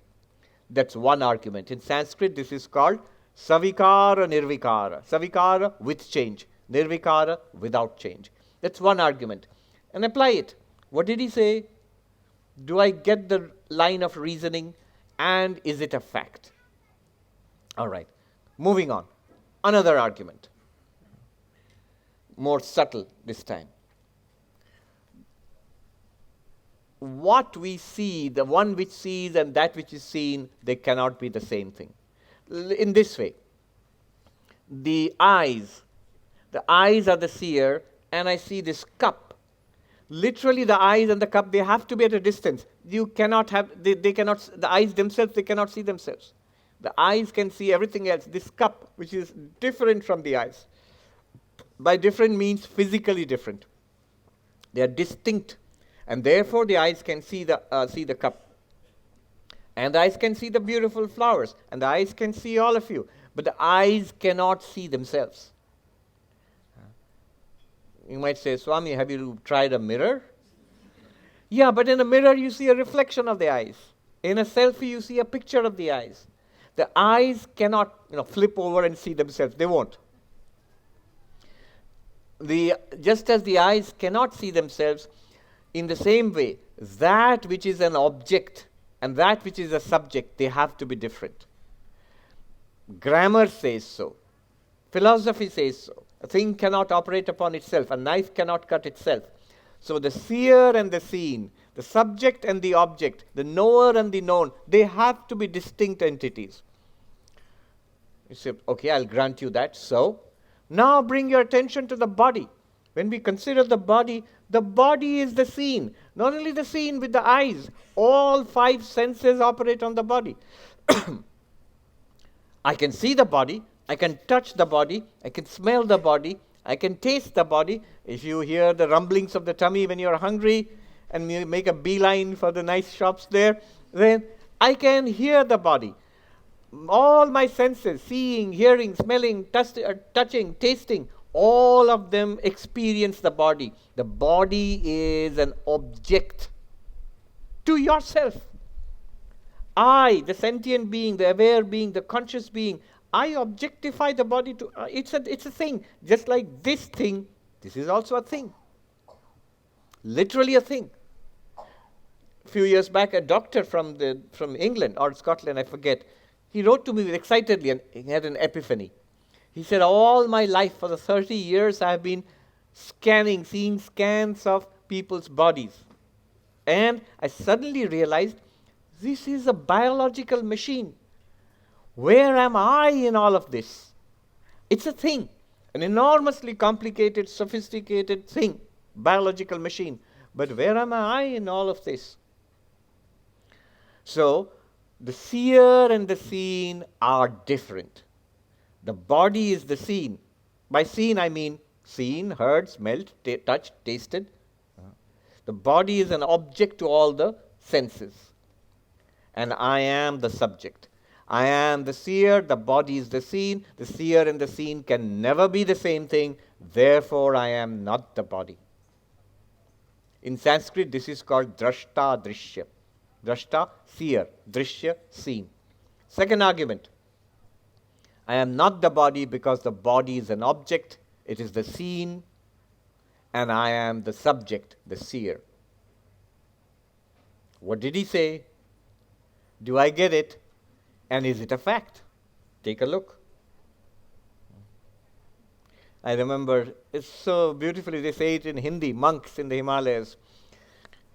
[SPEAKER 1] That's one argument. In Sanskrit, this is called savikara nirvikara. Savikara with change, nirvikara without change. That's one argument. And apply it. What did he say? Do I get the line of reasoning? And is it a fact? All right. Moving on. Another argument. More subtle this time. What we see, the one which sees and that which is seen, they cannot be the same thing. In this way, the eyes are the seer, and I see this cup. Literally, the eyes and the cup, they have to be at a distance. You cannot have, they cannot, the eyes themselves, they cannot see themselves. The eyes can see everything else. This cup, which is different from the eyes, by different means, physically different. They are distinct, and therefore the eyes can see the cup. And the eyes can see the beautiful flowers, and the eyes can see all of you. But the eyes cannot see themselves. You might say, Swami, have you tried a mirror? Yeah, but in a mirror you see a reflection of the eyes. In a selfie you see a picture of the eyes. The eyes cannot, flip over and see themselves. They won't. Just as the eyes cannot see themselves, in the same way, that which is an object and that which is a subject, they have to be different. Grammar says so. Philosophy says so. A thing cannot operate upon itself. A knife cannot cut itself. So the seer and the seen, the subject and the object, the knower and the known, they have to be distinct entities. You say, okay, I'll grant you that. So, now bring your attention to the body. When we consider the body is the seen. Not only the seen with the eyes, all 5 senses operate on the body. I can see the body, I can touch the body, I can smell the body, I can taste the body. If you hear the rumblings of the tummy when you're hungry and you make a beeline for the nice shops there, then I can hear the body. All my senses, seeing, hearing, smelling, touching, tasting, all of them experience the body. The body is an object to yourself. I, the sentient being, the aware being, the conscious being, I objectify the body to, it's a thing. Just like this thing, this is also a thing. Literally a thing. A few years back, a doctor from England or Scotland, I forget, he wrote to me excitedly and he had an epiphany. He said, all my life, for the 30 years, I have been seeing scans of people's bodies. And I suddenly realized, this is a biological machine. Where am I in all of this? It's a thing, an enormously complicated, sophisticated thing, biological machine. But where am I in all of this? So, the seer and the seen are different. The body is the seen. By seen, I mean seen, heard, smelled, touched, tasted. The body is an object to all the senses. And I am the subject. I am the seer, the body is the seen. The seer and the seen can never be the same thing. Therefore, I am not the body. In Sanskrit, this is called drashta, drishya. Drashta, seer. Drishya, seen. Second argument. I am not the body because the body is an object. It is the seen. And I am the subject, the seer. What did he say? Do I get it? And is it a fact? Take a look. I remember, it's so beautifully, they say it in Hindi, monks in the Himalayas.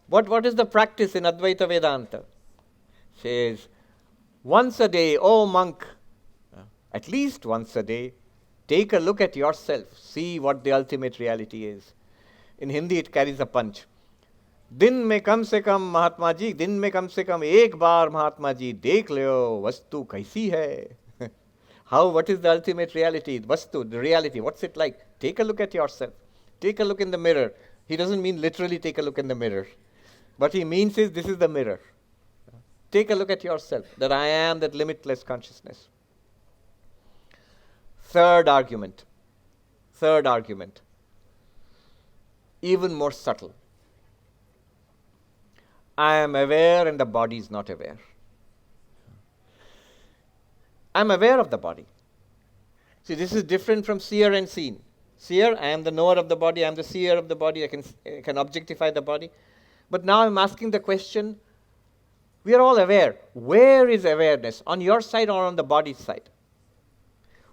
[SPEAKER 1] What is the practice in Advaita Vedanta? Says, once a day, oh monk, at least once a day, take a look at yourself, see what the ultimate reality is. In Hindi it carries a punch. दिन में कम से कम महात्मा जी, दिन में कम से कम एक बार महात्मा जी देख लो वस्तु कैसी है. How, what is the ultimate reality? Vastu, the reality, what's it like? Take a look at yourself. Take a look in the mirror. He doesn't mean literally take a look in the mirror. What he means is this is the mirror. Take a look at yourself, that I am that limitless consciousness. Third argument. Even more subtle. I am aware and the body is not aware. I am aware of the body. See, this is different from seer and seen. Seer, I am the knower of the body, I am the seer of the body, I can objectify the body. But now I am asking the question, we are all aware. Where is awareness? On your side or on the body's side?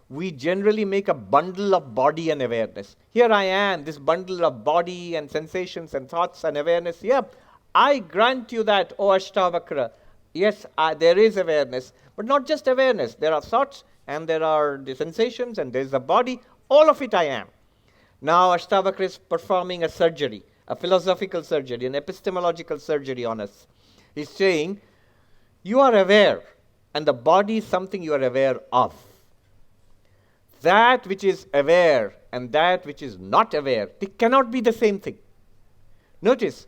[SPEAKER 1] We generally make a bundle of body and awareness. Here I am, this bundle of body and sensations and thoughts and awareness. Yep, I grant you that, O Ashtavakra. Yes, there is awareness, but not just awareness. There are thoughts, and there are the sensations, and there is the body. All of it I am. Now Ashtavakra is performing a surgery. a philosophical surgery, an epistemological surgery on us. He's saying, you are aware, and the body is something you are aware of. That which is aware and that which is not aware, they cannot be the same thing. Notice,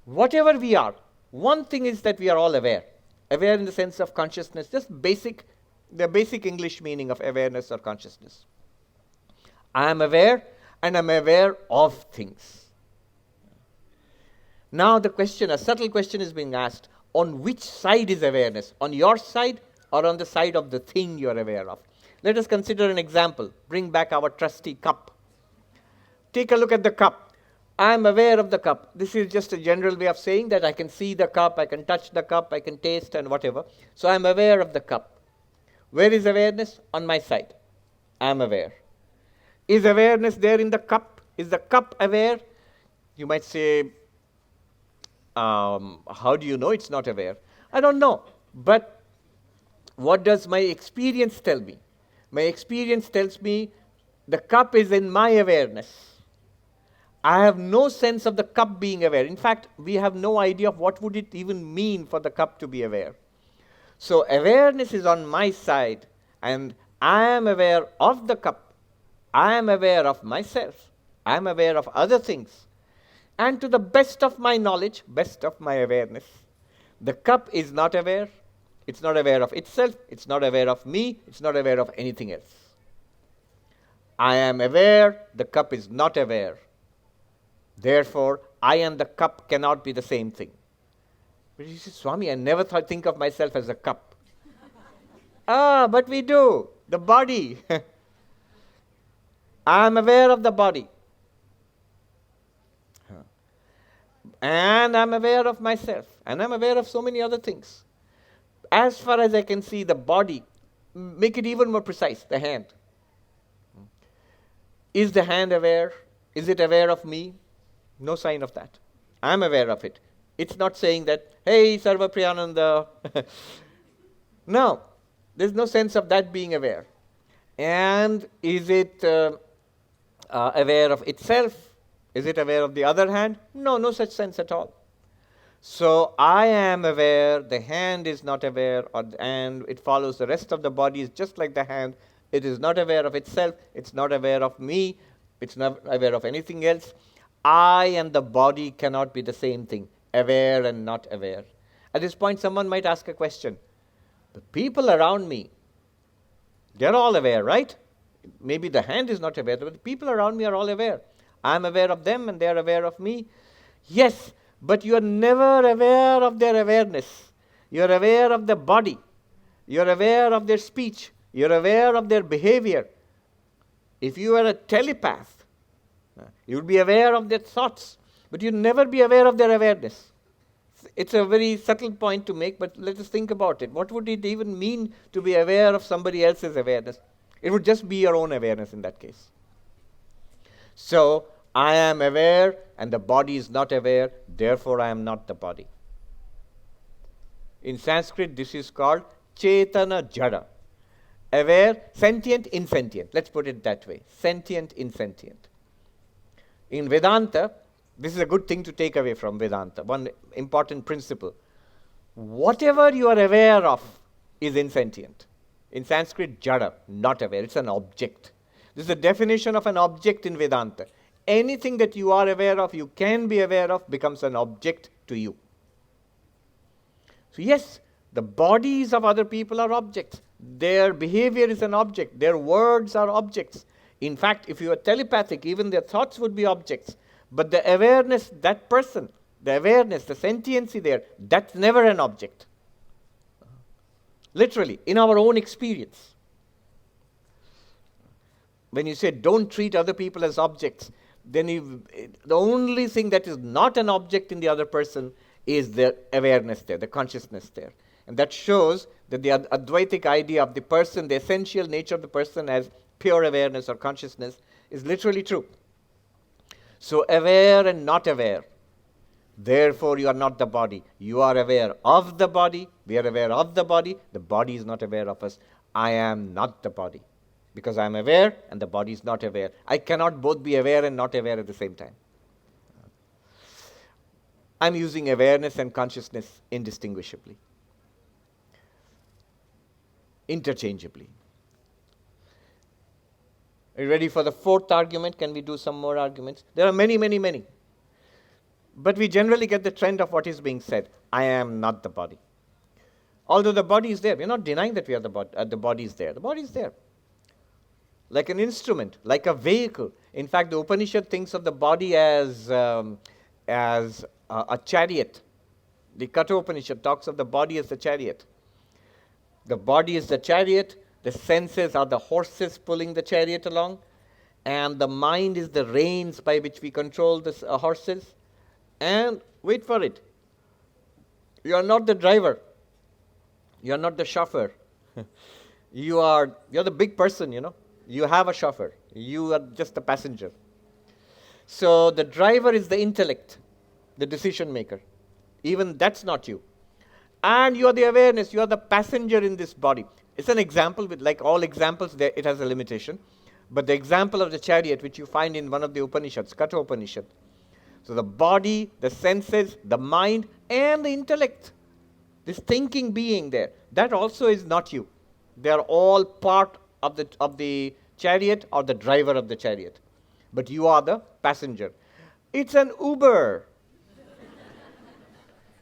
[SPEAKER 1] whatever we are, one thing is that we are all aware. Aware in the sense of consciousness, just the basic English meaning of awareness or consciousness. I am aware, and I am aware of things. Now the question, a subtle question is being asked, on which side is awareness? On your side or on the side of the thing you are aware of? Let us consider an example. Bring back our trusty cup. Take a look at the cup. I am aware of the cup. This is just a general way of saying that I can see the cup, I can touch the cup, I can taste and whatever. So I am aware of the cup. Where is awareness? On my side. I am aware. Is awareness there in the cup? Is the cup aware? You might say, how do you know it's not aware? I don't know. But what does my experience tell me? My experience tells me the cup is in my awareness. I have no sense of the cup being aware. In fact, we have no idea of what would it even mean for the cup to be aware. So awareness is on my side, and I am aware of the cup. I am aware of myself. I am aware of other things. And to the best of my knowledge, best of my awareness, the cup is not aware. It's not aware of itself. It's not aware of me. It's not aware of anything else. I am aware. The cup is not aware. Therefore, I and the cup cannot be the same thing. But he says, Swami, I never think of myself as a cup. But we do. The body. I am aware of the body. And I am aware of myself. And I am aware of so many other things. As far as I can see, the body, make it even more precise, the hand. Is the hand aware? Is it aware of me? No sign of that. I am aware of it. It's not saying that, hey, Sarvapriyananda. No, there's no sense of that being aware. And is it aware of itself? Is it aware of the other hand? No, no such sense at all. So I am aware, the hand is not aware, and it follows the rest of the body is just like the hand. It is not aware of itself, it's not aware of me, it's not aware of anything else. I and the body cannot be the same thing, aware and not aware. At this point, someone might ask a question. The people around me, they're all aware, right? Maybe the hand is not aware, but the people around me are all aware. I'm aware of them and they're aware of me. Yes, but you are never aware of their awareness. You are aware of the body. You are aware of their speech. You are aware of their behavior. If you are a telepath, you will be aware of their thoughts, but you'll never be aware of their awareness. It's a very subtle point to make, but let us think about it. What would it even mean to be aware of somebody else's awareness? It would just be your own awareness in that case. So, I am aware and the body is not aware, therefore I am not the body. In Sanskrit, this is called Chetana Jada. Aware, sentient, insentient. Let's put it that way. Sentient, insentient. In Vedanta, this is a good thing to take away from Vedanta. One important principle. Whatever you are aware of is insentient. In Sanskrit, Jada, not aware. It's an object. This is the definition of an object in Vedanta. Anything that you are aware of, you can be aware of, becomes an object to you. So yes, the bodies of other people are objects. Their behavior is an object. Their words are objects. In fact, if you are telepathic, even their thoughts would be objects. But the awareness, that person, the awareness, the sentiency there, that's never an object. Literally, in our own experience. When you say don't treat other people as objects, then the only thing that is not an object in the other person is the awareness there, the consciousness there. And that shows that the Advaitic idea of the person, the essential nature of the person as pure awareness or consciousness is literally true. So aware and not aware. Therefore, you are not the body. You are aware of the body. We are aware of the body. The body is not aware of us. I am not the body. Because I am aware and the body is not aware. I cannot both be aware and not aware at the same time. I'm using awareness and consciousness indistinguishably, interchangeably. Are you ready for the fourth argument? Can we do some more arguments? There are many, many, many. But we generally get the trend of what is being said. I am not the body. Although the body is there. We're not denying that we are the body is there. The body is there. Like an instrument, like a vehicle. In fact, the Upanishad thinks of the body as a chariot. The Katha Upanishad talks of the body as the chariot. The body is the chariot, the senses are the horses pulling the chariot along, and the mind is the reins by which we control the horses. And wait for it, you are not the driver, you are not the chauffeur. You're the big person, You have a chauffeur. You are just the passenger. So the driver is the intellect, the decision maker. Even that's not you. And you are the awareness. You are the passenger in this body. It's an example. With like all examples, it has a limitation. But the example of the chariot, which you find in one of the Upanishads, Katha Upanishad. So the body, the senses, the mind, and the intellect. This thinking being there, that also is not you. They are all part of the chariot or the driver of the chariot. But you are the passenger. It's an Uber.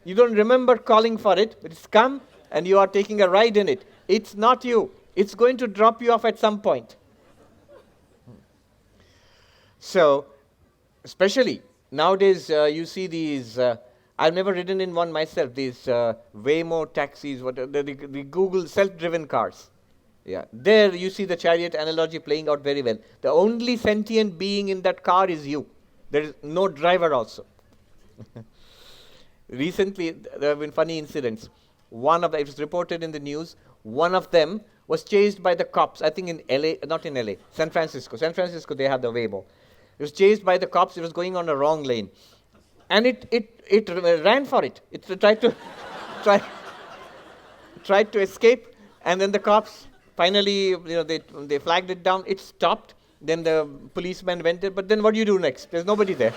[SPEAKER 1] You don't remember calling for it, but it's come and you are taking a ride in it. It's not you. It's going to drop you off at some point. So, especially nowadays, you see these, I've never ridden in one myself, these Waymo taxis, the Google self-driven cars. Yeah, there you see the chariot analogy playing out very well. The only sentient being in that car is you. There is no driver also. Recently, there have been funny incidents. It was reported in the news, one of them was chased by the cops, I think in LA, not in LA, San Francisco. San Francisco, they have the Waymo. It was chased by the cops, it was going on a wrong lane. And it ran for it. It tried to escape, and then the cops finally, they flagged it down. It stopped. Then the policeman went there. But then what do you do next? There's nobody there.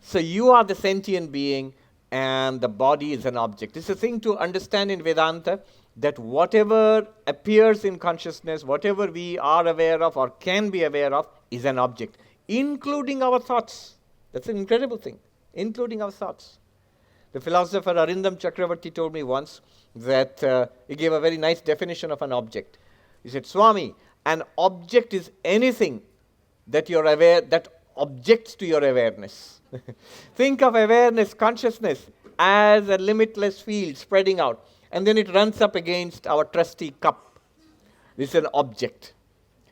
[SPEAKER 1] So you are the sentient being, and the body is an object. It's a thing to understand in Vedanta, that whatever appears in consciousness, whatever we are aware of or can be aware of, is an object, including our thoughts. That's an incredible thing, including our thoughts. The philosopher Arindam Chakravarti told me once that he gave a very nice definition of an object. He said, Swami, an object is anything that you're aware, that objects to your awareness. Think of awareness, consciousness, as a limitless field spreading out. And then it runs up against our trusty cup. This is an object.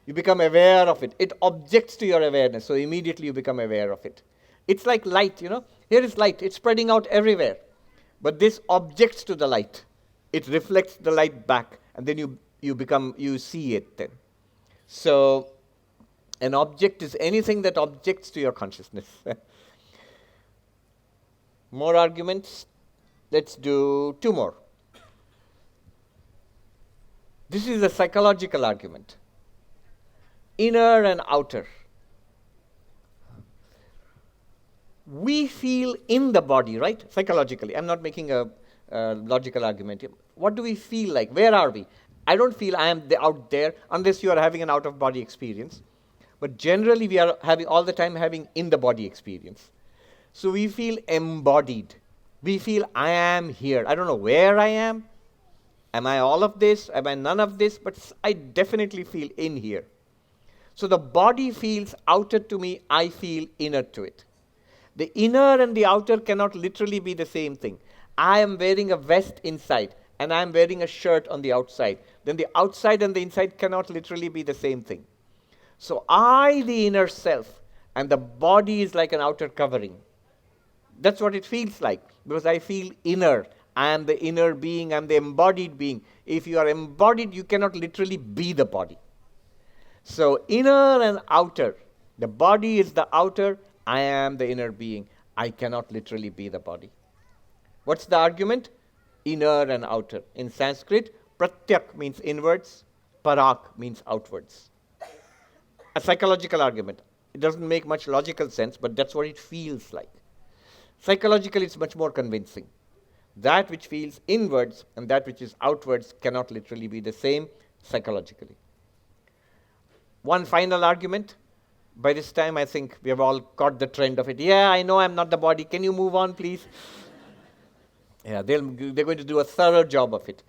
[SPEAKER 1] You become aware of it. It objects to your awareness, so immediately you become aware of it. It's like light, Here is light. It's spreading out everywhere. But this objects to the light. It reflects the light back, and then you see it then. So, an object is anything that objects to your consciousness. More arguments? Let's do 2 more. This is a psychological argument. Inner and outer. We feel in the body, right? Psychologically. I'm not making a logical argument here. What do we feel like? Where are we? I don't feel I am out there unless you are having an out-of-body experience. But generally we are all the time having in-the-body experience. So we feel embodied. We feel I am here. I don't know where I am. Am I all of this? Am I none of this? But I definitely feel in here. So the body feels outer to me. I feel inner to it. The inner and the outer cannot literally be the same thing. I am wearing a vest inside and I am wearing a shirt on the outside. Then the outside and the inside cannot literally be the same thing. So I, the inner self, and the body is like an outer covering. That's what it feels like, because I feel inner. I am the inner being, I am the embodied being. If you are embodied, you cannot literally be the body. So inner and outer. The body is the outer, I am the inner being. I cannot literally be the body. What's the argument? Inner and outer. In Sanskrit, pratyak means inwards, parak means outwards. A psychological argument. It doesn't make much logical sense, but that's what it feels like. Psychologically, it's much more convincing. That which feels inwards and that which is outwards cannot literally be the same psychologically. One final argument. By this time, I think we have all caught the trend of it. Yeah, I know I'm not the body. Can you move on, please? Yeah, they're going to do a thorough job of it.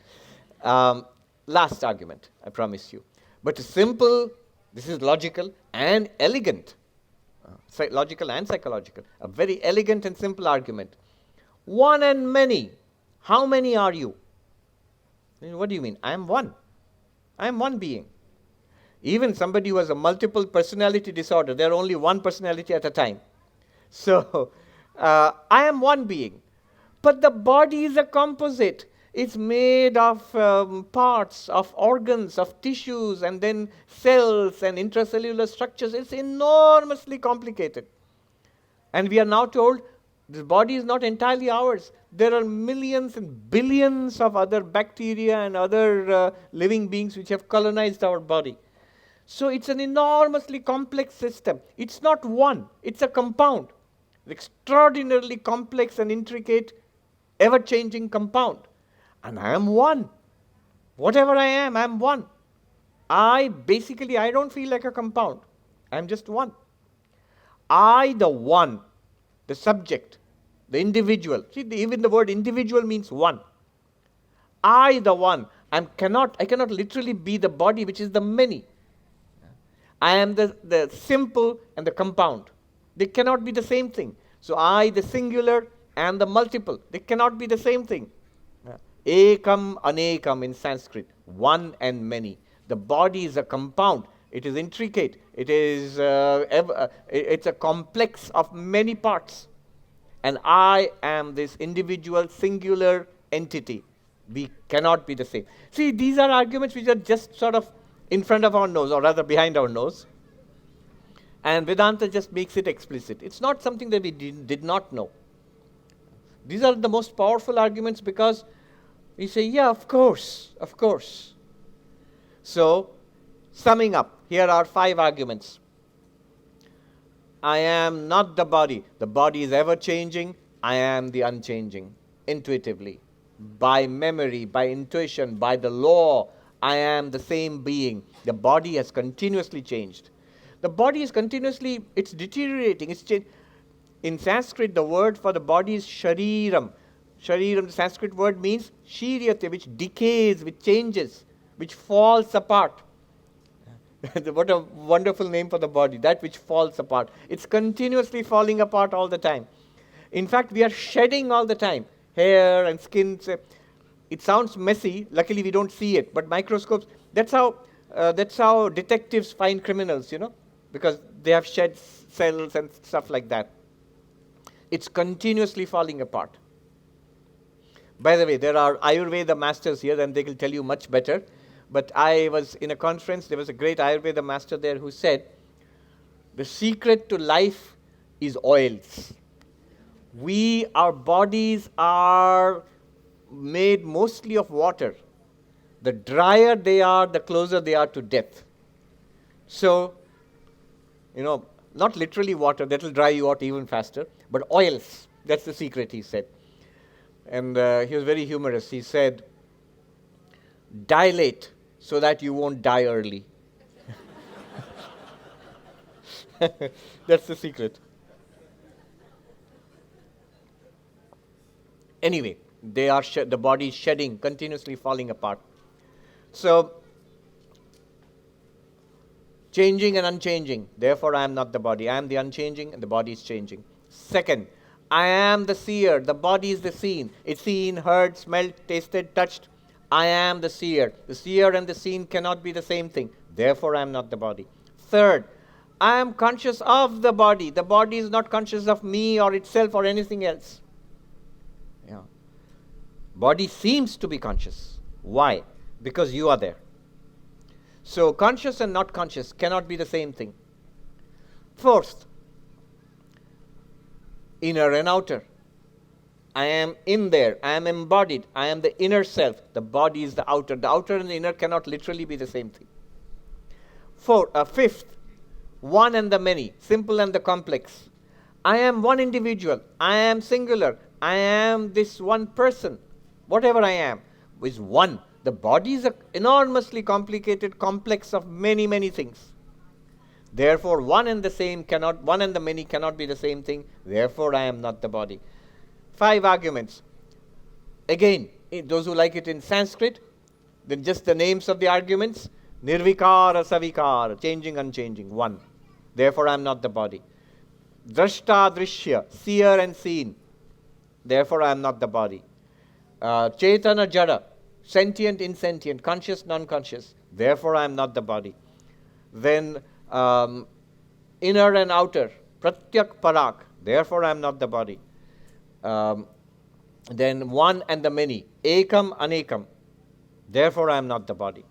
[SPEAKER 1] Last argument, I promise you. But simple, this is logical and elegant. Logical and psychological. A very elegant and simple argument. One and many. How many are you? What do you mean? I am one. I am one being. Even somebody who has a multiple personality disorder, they're only one personality at a time. So, I am one being. But the body is a composite. It's made of parts, of organs, of tissues, and then cells and intracellular structures. It's enormously complicated. And we are now told this body is not entirely ours. There are millions and billions of other bacteria and other living beings which have colonized our body. So it's an enormously complex system. It's not one, it's a compound. An extraordinarily complex and intricate, ever-changing compound. And I am one. Whatever I am one. I don't feel like a compound. I'm just one. I, the one, the subject, the individual. See, even the word individual means one. I, the one, I cannot literally be the body, which is the many. I am the simple and the compound. They cannot be the same thing. So I, the singular, and the multiple. They cannot be the same thing. Ekam anekam in Sanskrit. One and many. The body is a compound. It is intricate. It is it's a complex of many parts. And I am this individual, singular entity. We cannot be the same. See, these are arguments which are just sort of in front of our nose, or rather behind our nose. And Vedanta just makes it explicit. It's not something that we did not know. These are the most powerful arguments because we say, yeah, of course. So, summing up, here are 5 arguments. I am not the body. The body is ever changing. I am the unchanging, intuitively. By memory, by intuition, by the law, I am the same being. The body has continuously changed. The body is continuously, it's deteriorating. It's in Sanskrit, the word for the body is shariram. Shariram, the Sanskrit word means shiryate, which decays, which changes, which falls apart. What a wonderful name for the body, that which falls apart. It's continuously falling apart all the time. In fact, we are shedding all the time. Hair and skin. It sounds messy. Luckily, we don't see it. But microscopes, that's how detectives find criminals, because they have shed cells and stuff like that. It's continuously falling apart. By the way, there are Ayurveda masters here, and they will tell you much better. But I was in a conference, there was a great Ayurveda master there who said, the secret to life is oils. Our bodies are made mostly of water. The drier they are, the closer they are to death. So, not literally water, that will dry you out even faster, but oils, that's the secret, he said. And he was very humorous. He said, dilate so that you won't die early. That's the secret. Anyway, the body is shedding, continuously falling apart. So, changing and unchanging. Therefore, I am not the body. I am the unchanging and the body is changing. Second, I am the seer. The body is the seen. It's seen, heard, smelled, tasted, touched. I am the seer. The seer and the seen cannot be the same thing. Therefore, I am not the body. Third, I am conscious of the body. The body is not conscious of me or itself or anything else. Body seems to be conscious. Why? Because you are there. So, conscious and not conscious cannot be the same thing. Fourth, inner and outer. I am in there. I am embodied. I am the inner self. The body is the outer. The outer and the inner cannot literally be the same thing. Fifth, one and the many, simple and the complex. I am one individual. I am singular. I am this one person. Whatever I am is one. The body is an enormously complicated complex of many, many things. Therefore, one and the many cannot be the same thing. Therefore, I am not the body. 5 arguments. Again, those who like it in Sanskrit, then just the names of the arguments. Nirvikara, savikara, changing, unchanging, one. Therefore, I am not the body. Drashta, drishya, seer and seen. Therefore, I am not the body. Chetana, jada, sentient, insentient, conscious, non-conscious. Therefore, I am not the body. Then, inner and outer, pratyak, parak. Therefore, I am not the body. Then, one and the many, ekam, anekam. Therefore, I am not the body.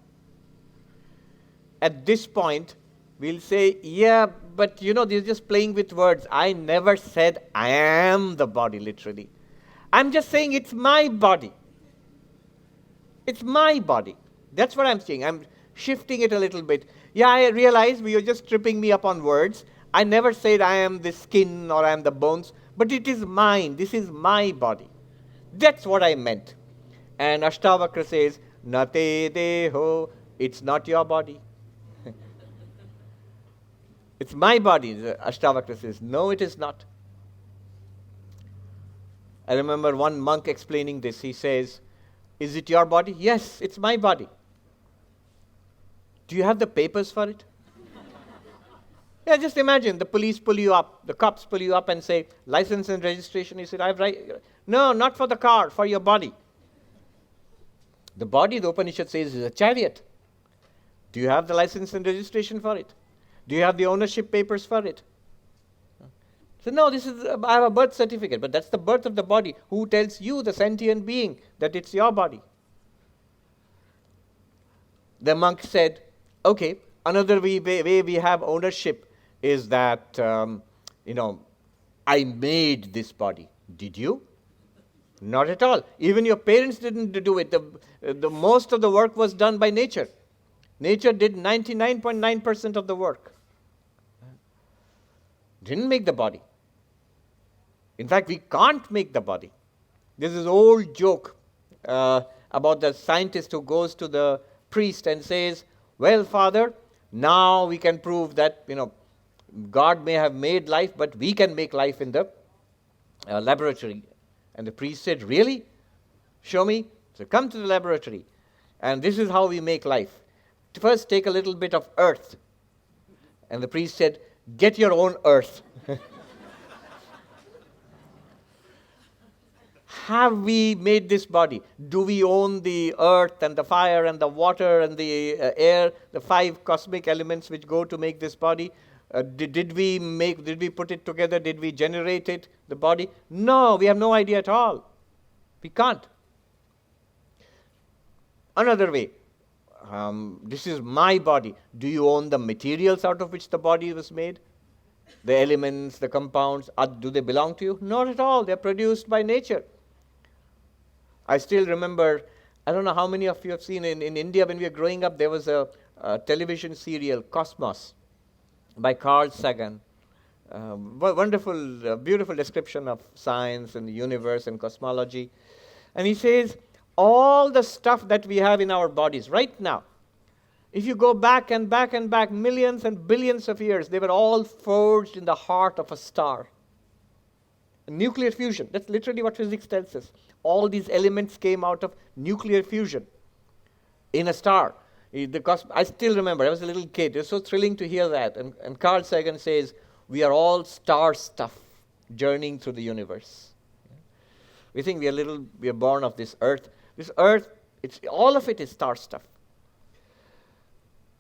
[SPEAKER 1] At this point, we'll say, yeah, but they're just playing with words. I never said I am the body, literally. I'm just saying it's my body. It's my body. That's what I'm saying. I'm shifting it a little bit. Yeah, I realize you're just tripping me up on words. I never said I am the skin or I am the bones, but it is mine. This is my body. That's what I meant. And Ashtavakra says, Nate deho, it's not your body. It's my body. Ashtavakra says, no, it is not. I remember one monk explaining this. He says, is it your body? Yes, it's my body. Do you have the papers for it? Yeah, just imagine the police pull you up, the cops pull you up and say, license and registration. You said, no, not for the car, for your body. The body, the Upanishad says, is a chariot. Do you have the license and registration for it? Do you have the ownership papers for it? So no, I have a birth certificate, but that's the birth of the body. Who tells you, the sentient being, that it's your body? The monk said, okay, another way we have ownership is that, I made this body. Did you? Not at all. Even your parents didn't do it. The most of the work was done by nature. Nature did 99.9% of the work. Didn't make the body. In fact, we can't make the body. There's this old joke about the scientist who goes to the priest and says, well, Father, now we can prove that, God may have made life, but we can make life in the laboratory. And the priest said, really? Show me. So come to the laboratory. And this is how we make life. First, take a little bit of earth. And the priest said, get your own earth. Have we made this body? Do we own the earth and the fire and the water and the air, the 5 cosmic elements which go to make this body? Did we put it together? Did we generate it, the body? No, we have no idea at all. We can't. Another way, this is my body. Do you own the materials out of which the body was made? The elements, the compounds, do they belong to you? Not at all. They're produced by nature. I still remember, I don't know how many of you have seen in India when we were growing up, there was a television serial, Cosmos, by Carl Sagan. Wonderful, beautiful description of science and the universe and cosmology. And he says, all the stuff that we have in our bodies right now, if you go back and back and back, millions and billions of years, they were all forged in the heart of a star. Nuclear fusion, that's literally what physics tells us. All these elements came out of nuclear fusion in a star. I still remember, I was a little kid. It was so thrilling to hear that. And Carl Sagan says, we are all star stuff journeying through the universe. We think we are born of this earth. This earth, all of it is star stuff.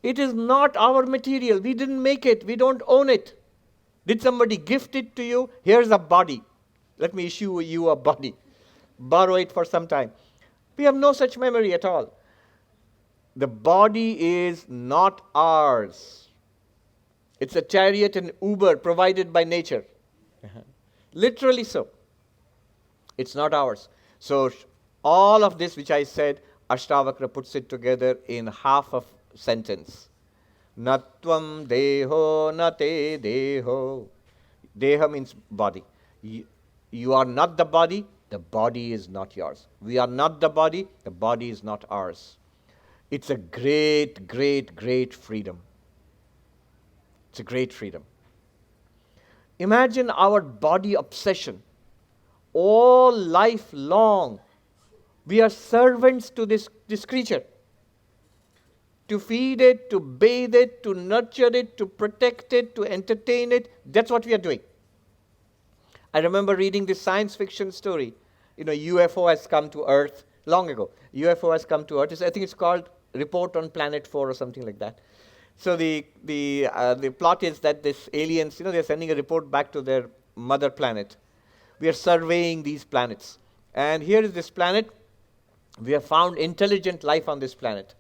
[SPEAKER 1] It is not our material. We didn't make it. We don't own it. Did somebody gift it to you? Here's a body. Let me issue you a body. Borrow it for some time. We have no such memory at all. The body is not ours. It's a chariot and Uber provided by nature. Literally so. It's not ours. So all of this which I said, Ashtavakra puts it together in half a sentence. Natvam deho nate deho. Deha means body. You are not the body is not yours. We are not the body is not ours. It's a great, great, great freedom. It's a great freedom. Imagine our body obsession. All life long, we are servants to this creature. To feed it, to bathe it, to nurture it, to protect it, to entertain it. That's what we are doing. I remember reading this science fiction story. UFO has come to Earth long ago. UFO has come to Earth. I think it's called Report on Planet 4 or something like that. So the plot is that these aliens, they're sending a report back to their mother planet. We are surveying these planets. And here is this planet. We have found intelligent life on this planet.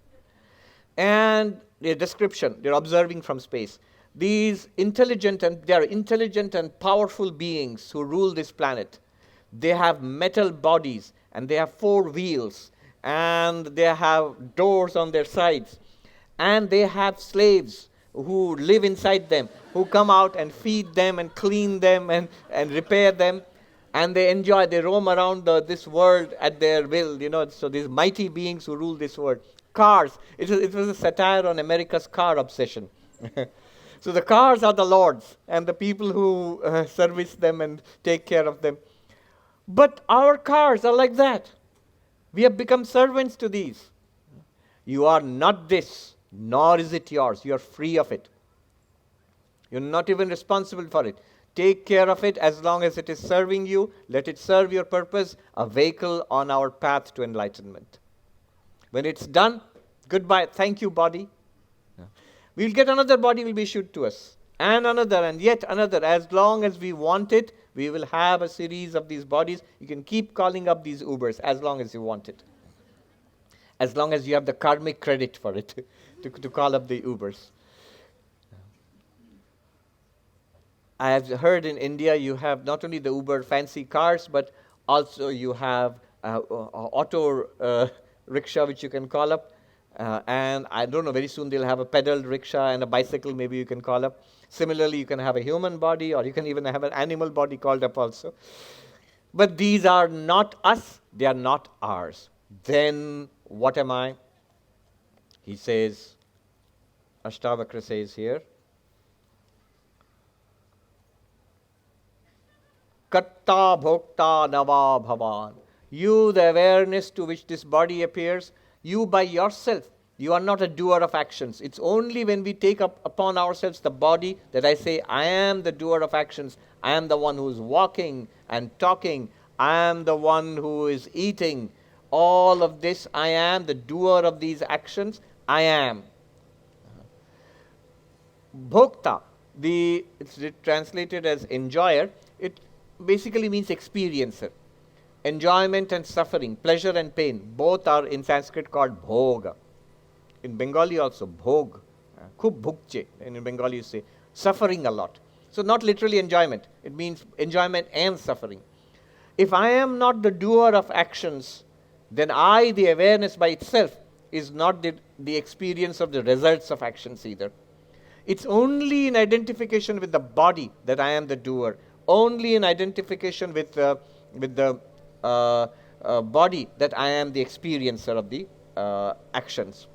[SPEAKER 1] And their description, they're observing from space. They are intelligent and powerful beings who rule this planet. They have metal bodies, and they have 4 wheels, and they have doors on their sides. And they have slaves who live inside them, who come out and feed them and clean them and repair them. And they roam around this world at their will, So these mighty beings who rule this world. Cars. It was a satire on America's car obsession. So the cars are the lords and the people who service them and take care of them. But our cars are like that. We have become servants to these. You are not this, nor is it yours. You are free of it. You're not even responsible for it. Take care of it as long as it is serving you. Let it serve your purpose, a vehicle on our path to enlightenment. When it's done, goodbye. Thank you, body. We'll get another body will be issued to us. And another, and yet another. As long as we want it, we will have a series of these bodies. You can keep calling up these Ubers as long as you want it. As long as you have the karmic credit for it, to call up the Ubers. I have heard in India you have not only the Uber fancy cars, but also you have auto rickshaw which you can call up. And I don't know, very soon they'll have a pedaled rickshaw and a bicycle maybe you can call up. Similarly, you can have a human body, or you can even have an animal body called up also. But these are not us, they are not ours. Then what am I? He says, Ashtavakra says here, Katta bhokta nava bhavan. You, the awareness to which this body appears, you by yourself, you are not a doer of actions. It's only when we take up upon ourselves the body that I say, I am the doer of actions. I am the one who is walking and talking. I am the one who is eating. All of this, I am the doer of these actions. I am. Bhokta, it's translated as enjoyer. It basically means experiencer. Enjoyment and suffering, pleasure and pain, both are in Sanskrit called bhoga. In Bengali also, bhog, khub bhukche. And in Bengali you say, suffering a lot. So not literally enjoyment. It means enjoyment and suffering. If I am not the doer of actions, then I, the awareness by itself, is not the experience of the results of actions either. It's only in identification with the body that I am the doer. Only in identification with the body that I am the experiencer of the actions,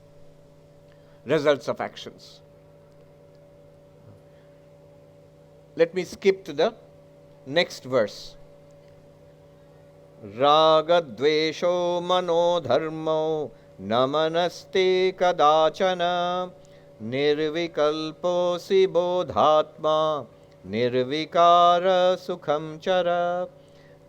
[SPEAKER 1] results of actions. Let me skip to the next verse. Raga dvesho mano dharmo namanaste kadachana nirvikalposi bodhatma nirvikara sukham chara.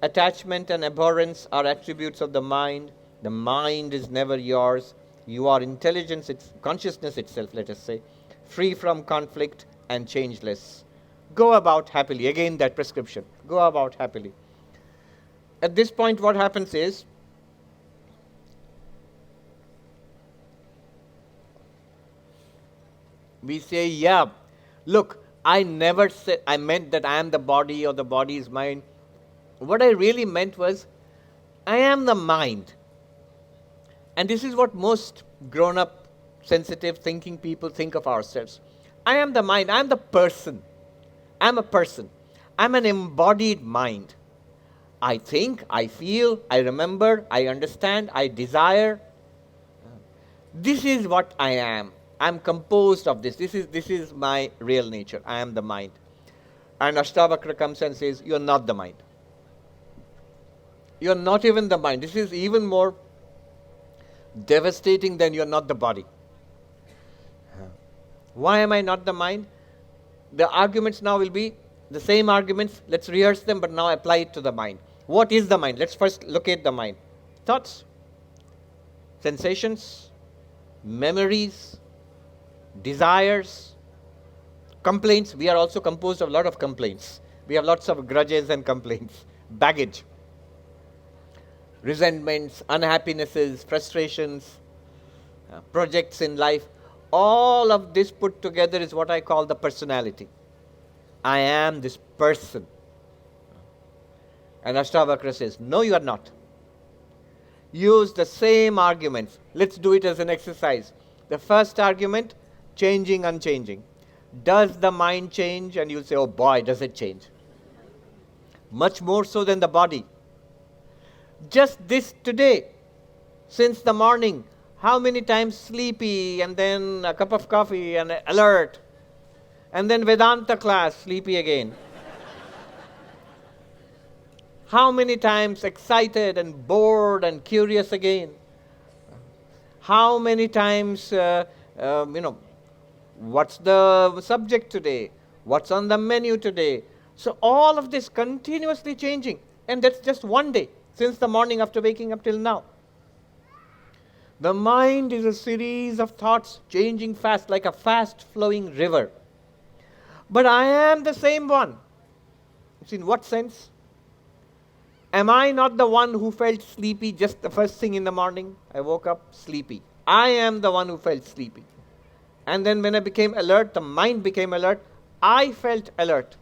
[SPEAKER 1] Attachment and abhorrence are attributes of the mind. The mind is never yours. You are intelligence, consciousness itself, let us say, free from conflict and changeless. Go about happily. Again, that prescription. Go about happily. At this point, what happens is, we say, yeah, look, I never said, I meant that I am the body or the body is mine. What I really meant was, I am the mind. And this is what most grown-up sensitive, thinking people think of ourselves. I am the mind. I am the person. I am a person. I am an embodied mind. I think, I feel, I remember, I understand, I desire. This is what I am. I am composed of this. This is my real nature. I am the mind. And Ashtavakra comes and says, you are not the mind. You are not even the mind. This is even more devastating than you are not the body. Why am I not the mind? The arguments now will be the same arguments. Let's rehearse them, but now apply it to the mind. What is the mind? Let's first locate the mind. Thoughts, sensations, memories, desires, complaints. We are also composed of a lot of complaints. We have lots of grudges and complaints, baggage, resentments, unhappinesses, frustrations, projects in life. All of this put together is what I call the personality. I am this person. And Ashtavakra says, no, you are not. Use the same arguments. Let's do it as an exercise. The first argument, changing, unchanging. Does the mind change? And you'll say, oh boy, does it change. Much more so than the body. Just this today, since the morning, how many times sleepy, and then a cup of coffee and alert, and then Vedanta class, sleepy again. How many times excited and bored and curious again? How many times, what's the subject today? What's on the menu today? So all of this continuously changing. And that's just one day, since the morning after waking up till now. The mind is a series of thoughts changing fast, like a fast-flowing river. But I am the same one. In what sense? Am I not the one who felt sleepy just the first thing in the morning? I woke up sleepy. I am the one who felt sleepy. And then when I became alert, the mind became alert, I felt alert.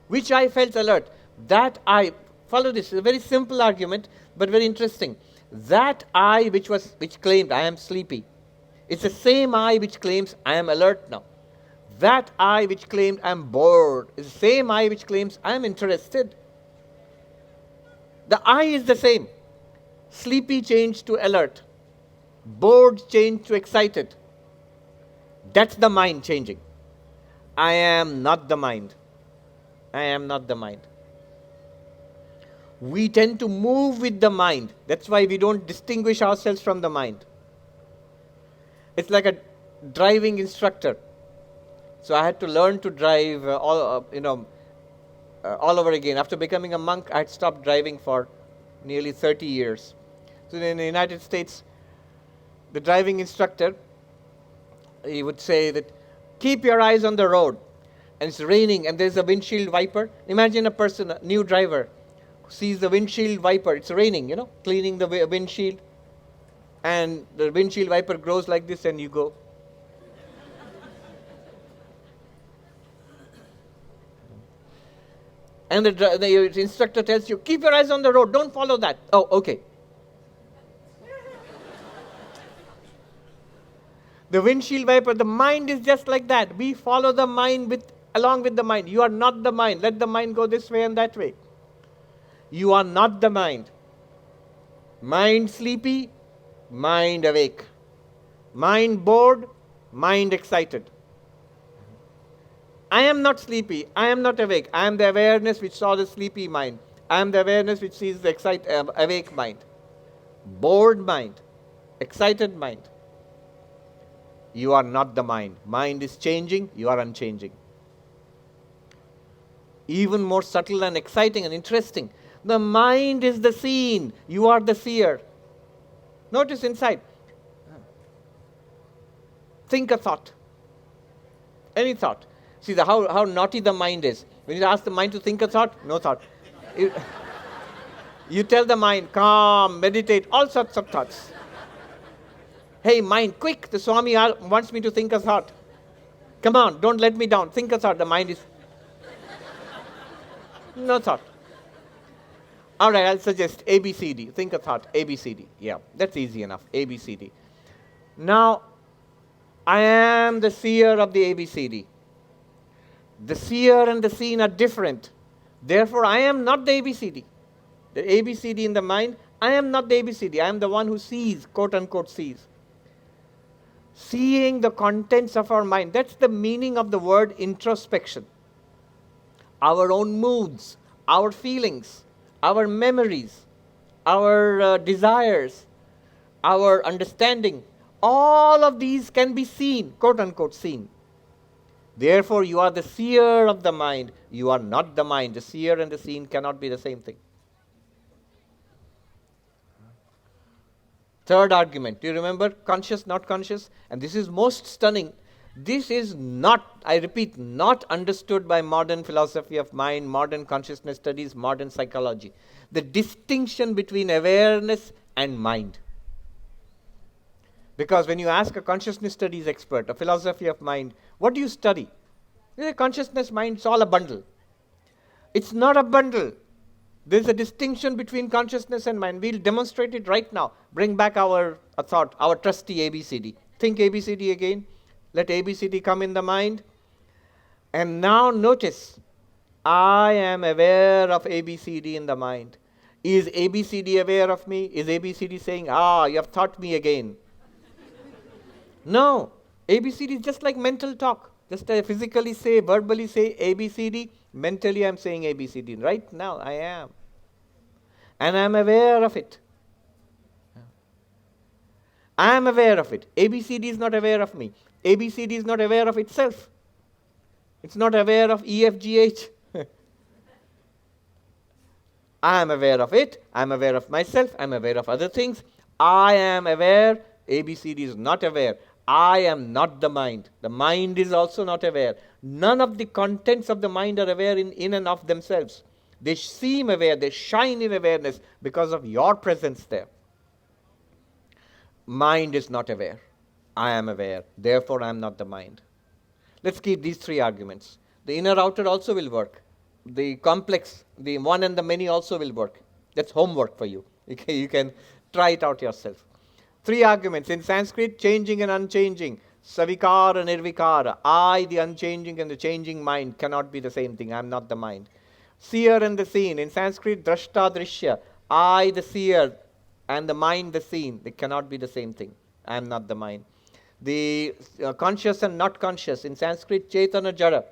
[SPEAKER 1] Which I felt alert? That I, follow this, it's a very simple argument, but very interesting. That I which claimed I am sleepy, it's the same I which claims I am alert now. That I which claimed I am bored is the same I which claims I am interested. The I is the same. Sleepy changed to alert. Bored changed to excited. That's the mind changing. I am not the mind. I am not the mind. We tend to move with the mind. That's why we don't distinguish ourselves from the mind. It's like a driving instructor. So I had to learn to drive all over again. After becoming a monk, I had stopped driving for nearly 30 years. So in the United States, the driving instructor, he would say that, keep your eyes on the road. And it's raining and there's a windshield wiper. Imagine a person, a new driver, who sees the windshield wiper. It's raining, cleaning the windshield. And the windshield wiper grows like this and you go. And the instructor tells you, keep your eyes on the road, don't follow that. Oh, okay. The windshield wiper, the mind is just like that. We follow the mind along with the mind. You are not the mind. Let the mind go this way and that way. You are not the mind. Mind sleepy, mind awake. Mind bored, mind excited. I am not sleepy. I am not awake. I am the awareness which saw the sleepy mind. I am the awareness which sees the awake mind. Bored mind. Excited mind. You are not the mind. Mind is changing. You are unchanging. Even more subtle and exciting and interesting. The mind is the scene. You are the seer. Notice inside. Think a thought. Any thought. See how naughty the mind is. When you ask the mind to think a thought, no thought. You tell the mind, calm, meditate, all sorts of thoughts. Hey mind, quick, the Swami wants me to think a thought. Come on, don't let me down. Think a thought. The mind is... no thought. All right, I'll suggest ABCD. Think a thought, ABCD. Yeah, that's easy enough, ABCD. Now, I am the seer of the ABCD. The seer and the seen are different. Therefore, I am not the ABCD. The ABCD in the mind, I am not the ABCD. I am the one who sees, quote unquote, sees. Seeing the contents of our mind. That's the meaning of the word introspection. Our own moods, our feelings, our memories, our desires, our understanding. All of these can be seen, quote unquote, seen. Therefore, you are the seer of the mind. You are not the mind. The seer and the seen cannot be the same thing. Third argument. Do you remember? Conscious, not conscious. And this is most stunning. This is not, I repeat, not understood by modern philosophy of mind, modern consciousness studies, modern psychology. The distinction between awareness and mind. Because when you ask a consciousness studies expert, a philosophy of mind, what do you study? Consciousness, mind, it's all a bundle. It's not a bundle. There's a distinction between consciousness and mind. We'll demonstrate it right now. Bring back our thought, our trusty ABCD. Think ABCD again. Let ABCD come in the mind. And now notice, I am aware of ABCD in the mind. Is ABCD aware of me? Is ABCD saying, you have thought me again? No. ABCD is just like mental talk. Just I physically say, verbally say ABCD, mentally I'm saying ABCD. Right now I am. And I'm aware of it. I am aware of it. ABCD is not aware of me. ABCD is not aware of itself. It's not aware of EFGH. I am aware of it. I am aware of myself. I am aware of other things. I am aware. ABCD is not aware. I am not the mind. The mind is also not aware. None of the contents of the mind are aware in and of themselves. They seem aware, they shine in awareness because of your presence there. Mind is not aware. I am aware. Therefore, I am not the mind. Let's keep these three arguments. The inner outer also will work. The complex, the one and the many also will work. That's homework for you. You can try it out yourself. Three arguments. In Sanskrit, changing and unchanging. Savikara, nirvikara. I, the unchanging and the changing mind, cannot be the same thing. I am not the mind. Seer and the seen. In Sanskrit, drashta, drishya. I, the seer, and the mind, the seen. They cannot be the same thing. I am not the mind. The conscious and not conscious. In Sanskrit, chetana, jara.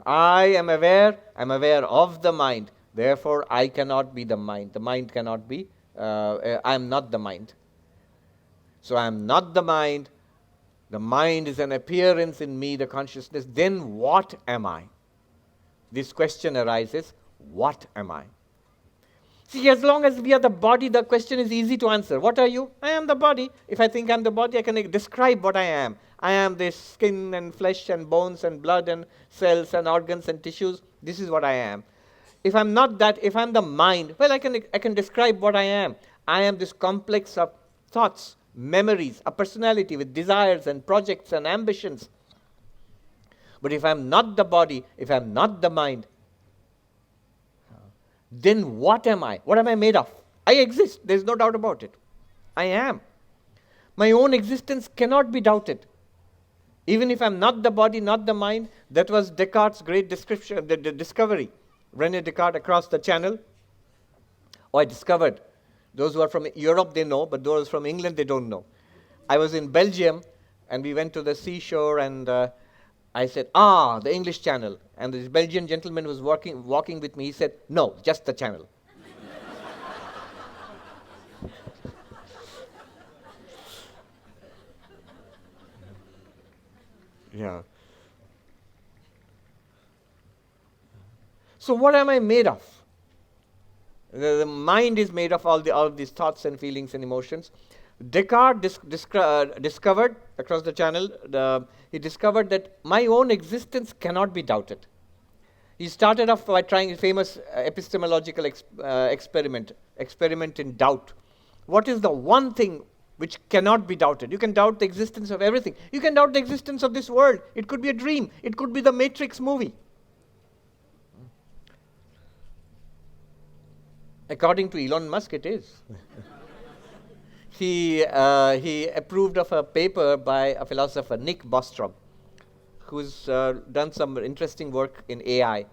[SPEAKER 1] I am aware of the mind. Therefore, I cannot be the mind. The mind cannot be, I am not the mind. So I am not the mind. The mind is an appearance in me, the consciousness. Then what am I? This question arises, what am I? See, as long as we are the body, the question is easy to answer. What are you? I am the body. If I think I am the body, I can describe what I am. I am this skin and flesh and bones and blood and cells and organs and tissues. This is what I am. If I'm not that, if I'm the mind, well, I can describe what I am. I am this complex of thoughts, memories, a personality with desires and projects and ambitions. But if I'm not the body, if I'm not the mind, then what am I? What am I made of? I exist. There's no doubt about it. I am. My own existence cannot be doubted. Even if I'm not the body, not the mind, that was Descartes' great description, the discovery. René Descartes across the channel. I discovered. Those who are from Europe, they know, but those from England, they don't know. I was in Belgium, and we went to the seashore, and I said, the English Channel. And this Belgian gentleman was walking with me. He said, no, just the channel. Yeah. So what am I made of? The mind is made of all of these thoughts and feelings and emotions. Descartes discovered across the channel, he discovered that my own existence cannot be doubted. He started off by trying a famous epistemological experiment in doubt. What is the one thing which cannot be doubted? You can doubt the existence of everything. You can doubt the existence of this world. It could be a dream. It could be the Matrix movie. According to Elon Musk, it is. he approved of a paper by a philosopher, Nick Bostrom, who's done some interesting work in AI.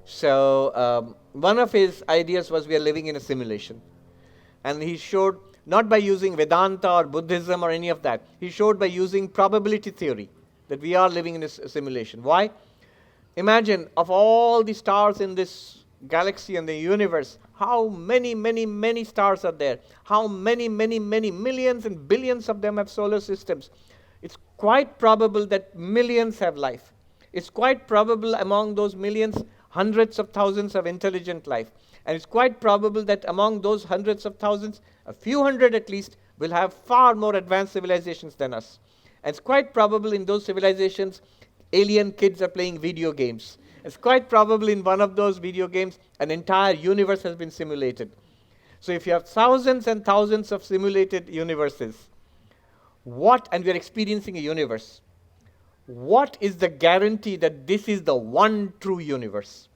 [SPEAKER 1] So one of his ideas was we are living in a simulation. And he showed, not by using Vedanta or Buddhism or any of that, he showed by using probability theory that we are living in a simulation. Why? Imagine, of all the stars in this galaxy and the universe, how many, many, many stars are there? How many, many, many millions and billions of them have solar systems? It's quite probable that millions have life. It's quite probable among those millions, hundreds of thousands of intelligent life. And it's quite probable that among those hundreds of thousands, a few hundred at least, will have far more advanced civilizations than us. And it's quite probable in those civilizations, alien kids are playing video games. It's quite probable in one of those video games, an entire universe has been simulated. So if you have thousands and thousands of simulated universes, and we are experiencing a universe, what is the guarantee that this is the one true universe?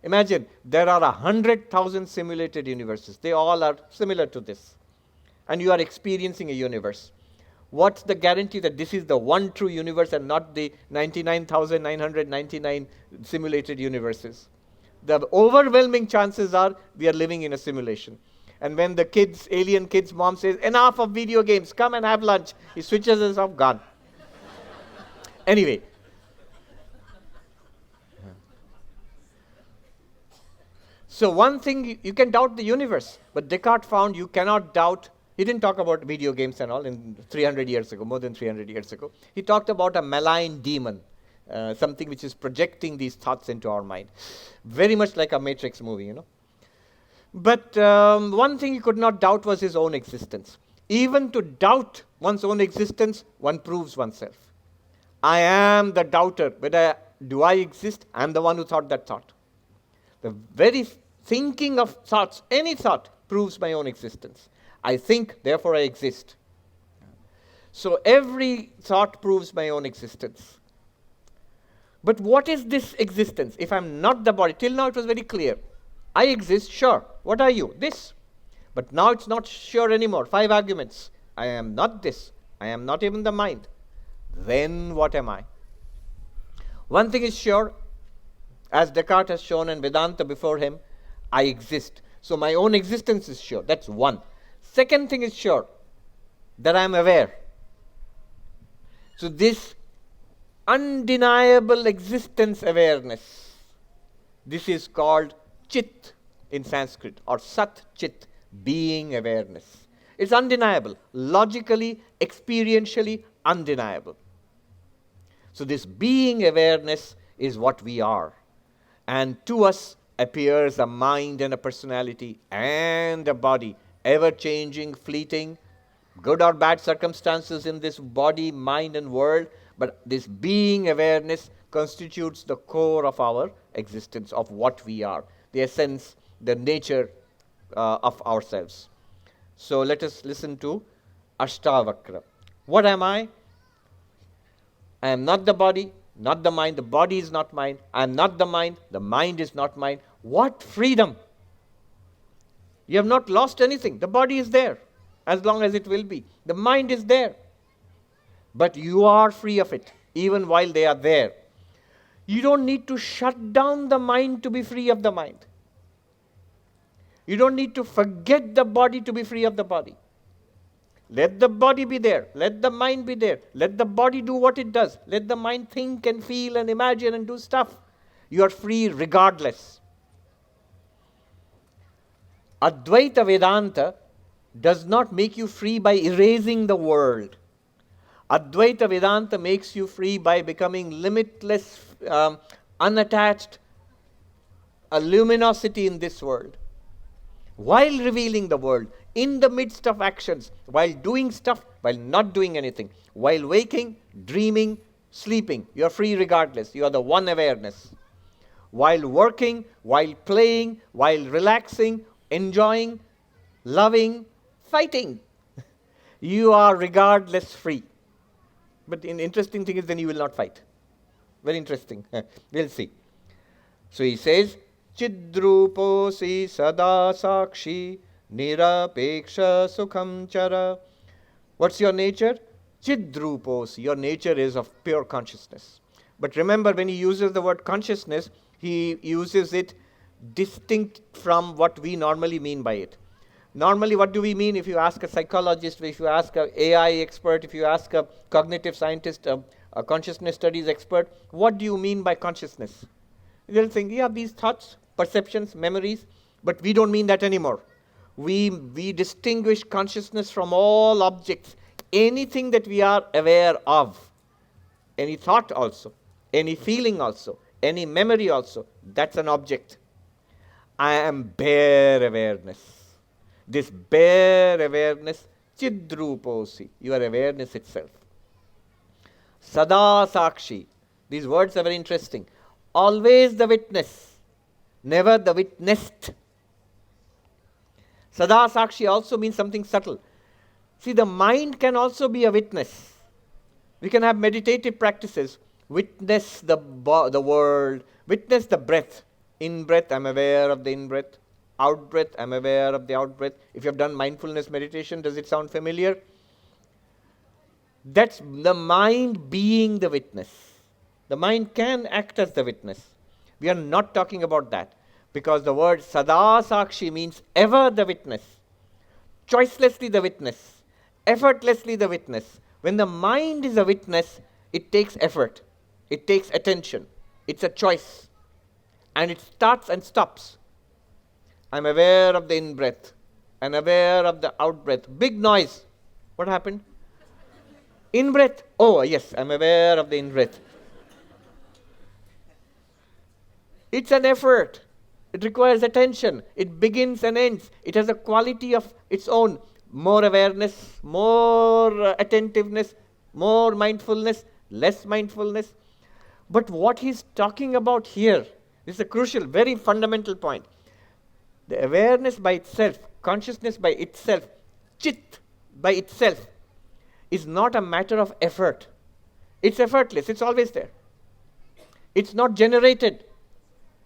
[SPEAKER 1] Imagine, there are 100,000 simulated universes. They all are similar to this. And you are experiencing a universe. What's the guarantee that this is the one true universe and not the 99,999 simulated universes? The overwhelming chances are we are living in a simulation. And when the alien kid's mom says, enough of video games, come and have lunch, he switches us off, gone. Anyway. So one thing, you can doubt the universe, but Descartes found you cannot doubt. He didn't talk about video games and all in 300 years ago, more than 300 years ago. He talked about a malign demon, something which is projecting these thoughts into our mind. Very much like a Matrix movie, you know. But one thing he could not doubt was his own existence. Even to doubt one's own existence, one proves oneself. I am the doubter. Whether do I exist? I am the one who thought that thought. The very thinking of thoughts, any thought, proves my own existence. I think, therefore I exist. So every thought proves my own existence. But what is this existence? If I'm not the body, till now it was very clear. I exist, sure. What are you? This. But now it's not sure anymore. 5 arguments. I am not this. I am not even the mind. Then what am I? One thing is sure, as Descartes has shown and Vedanta before him, I exist. So my own existence is sure. That's one. Second thing is sure, that I am aware. So this undeniable existence awareness, this is called Chit in Sanskrit, or Sat Chit, being awareness. It's undeniable, logically, experientially undeniable. So this being awareness is what we are. And to us appears a mind and a personality and a body, ever-changing, fleeting, good or bad circumstances in this body, mind, and world. But this being awareness constitutes the core of our existence, of what we are, the essence, the nature of ourselves. So let us listen to Ashtavakra. What am I? I am not the body, not the mind. The body is not mine. I am not the mind is not mine. What freedom! You have not lost anything. The body is there, as long as it will be. The mind is there. But you are free of it, even while they are there. You don't need to shut down the mind to be free of the mind. You don't need to forget the body to be free of the body. Let the body be there. Let the mind be there. Let the body do what it does. Let the mind think and feel and imagine and do stuff. You are free regardless. Advaita Vedanta does not make you free by erasing the world. Advaita Vedanta makes you free by becoming limitless, unattached, a luminosity in this world. While revealing the world, in the midst of actions, while doing stuff, while not doing anything, while waking, dreaming, sleeping, you are free regardless. You are the one awareness. While working, while playing, while relaxing, enjoying, loving, fighting, you are regardless free. But the interesting thing is then you will not fight. Very interesting. We'll see. So he says, Chidruposi sada sakshi nirapeksha sukham chara What's your nature? Chidruposi. Your nature is of pure consciousness. But remember, when he uses the word consciousness, he uses it distinct from what we normally mean by it. Normally, what do we mean if you ask a psychologist, if you ask an AI expert, if you ask a cognitive scientist, a consciousness studies expert, what do you mean by consciousness? They'll think, yeah, these thoughts, perceptions, memories, but we don't mean that anymore. We distinguish consciousness from all objects, anything that we are aware of, any thought also, any feeling also, any memory also, that's an object. I am bare awareness. This bare awareness, chidruposi, your awareness itself. Sada sakshi, these words are very interesting. Always the witness, never the witnessed. Sada sakshi also means something subtle. See, the mind can also be a witness. We can have meditative practices, witness the world, witness the breath. In-breath, I'm aware of the in-breath. Out-breath, I'm aware of the out-breath. If you have done mindfulness meditation, does it sound familiar? That's the mind being the witness. The mind can act as the witness. We are not talking about that, because the word sada sakshi means ever the witness, choicelessly the witness, effortlessly the witness. When the mind is a witness, it takes effort, it takes attention, it's a choice, and it starts and stops. I'm aware of the in-breath, I'm aware of the out-breath. Big noise. What happened? In-breath. Oh, yes, I'm aware of the in-breath. It's an effort. It requires attention. It begins and ends. It has a quality of its own. More awareness, more attentiveness, more mindfulness, less mindfulness. But what he's talking about here is a crucial, very fundamental point. The awareness by itself, consciousness by itself, chit by itself, is not a matter of effort. It's effortless. It's always there. It's not generated.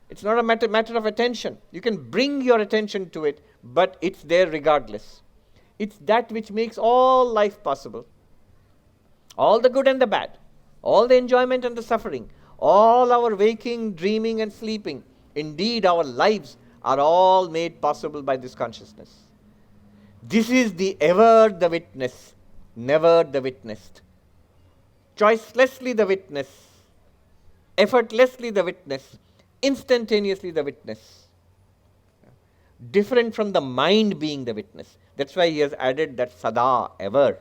[SPEAKER 1] It's not a matter of attention. You can bring your attention to it, but it's there regardless. It's that which makes all life possible. All the good and the bad, all the enjoyment and the suffering, all our waking, dreaming and sleeping. Indeed, our lives are all made possible by this consciousness. This is the ever the witness, never the witnessed. Choicelessly the witness, effortlessly the witness, instantaneously the witness. Different from the mind being the witness. That's why he has added that sada, ever.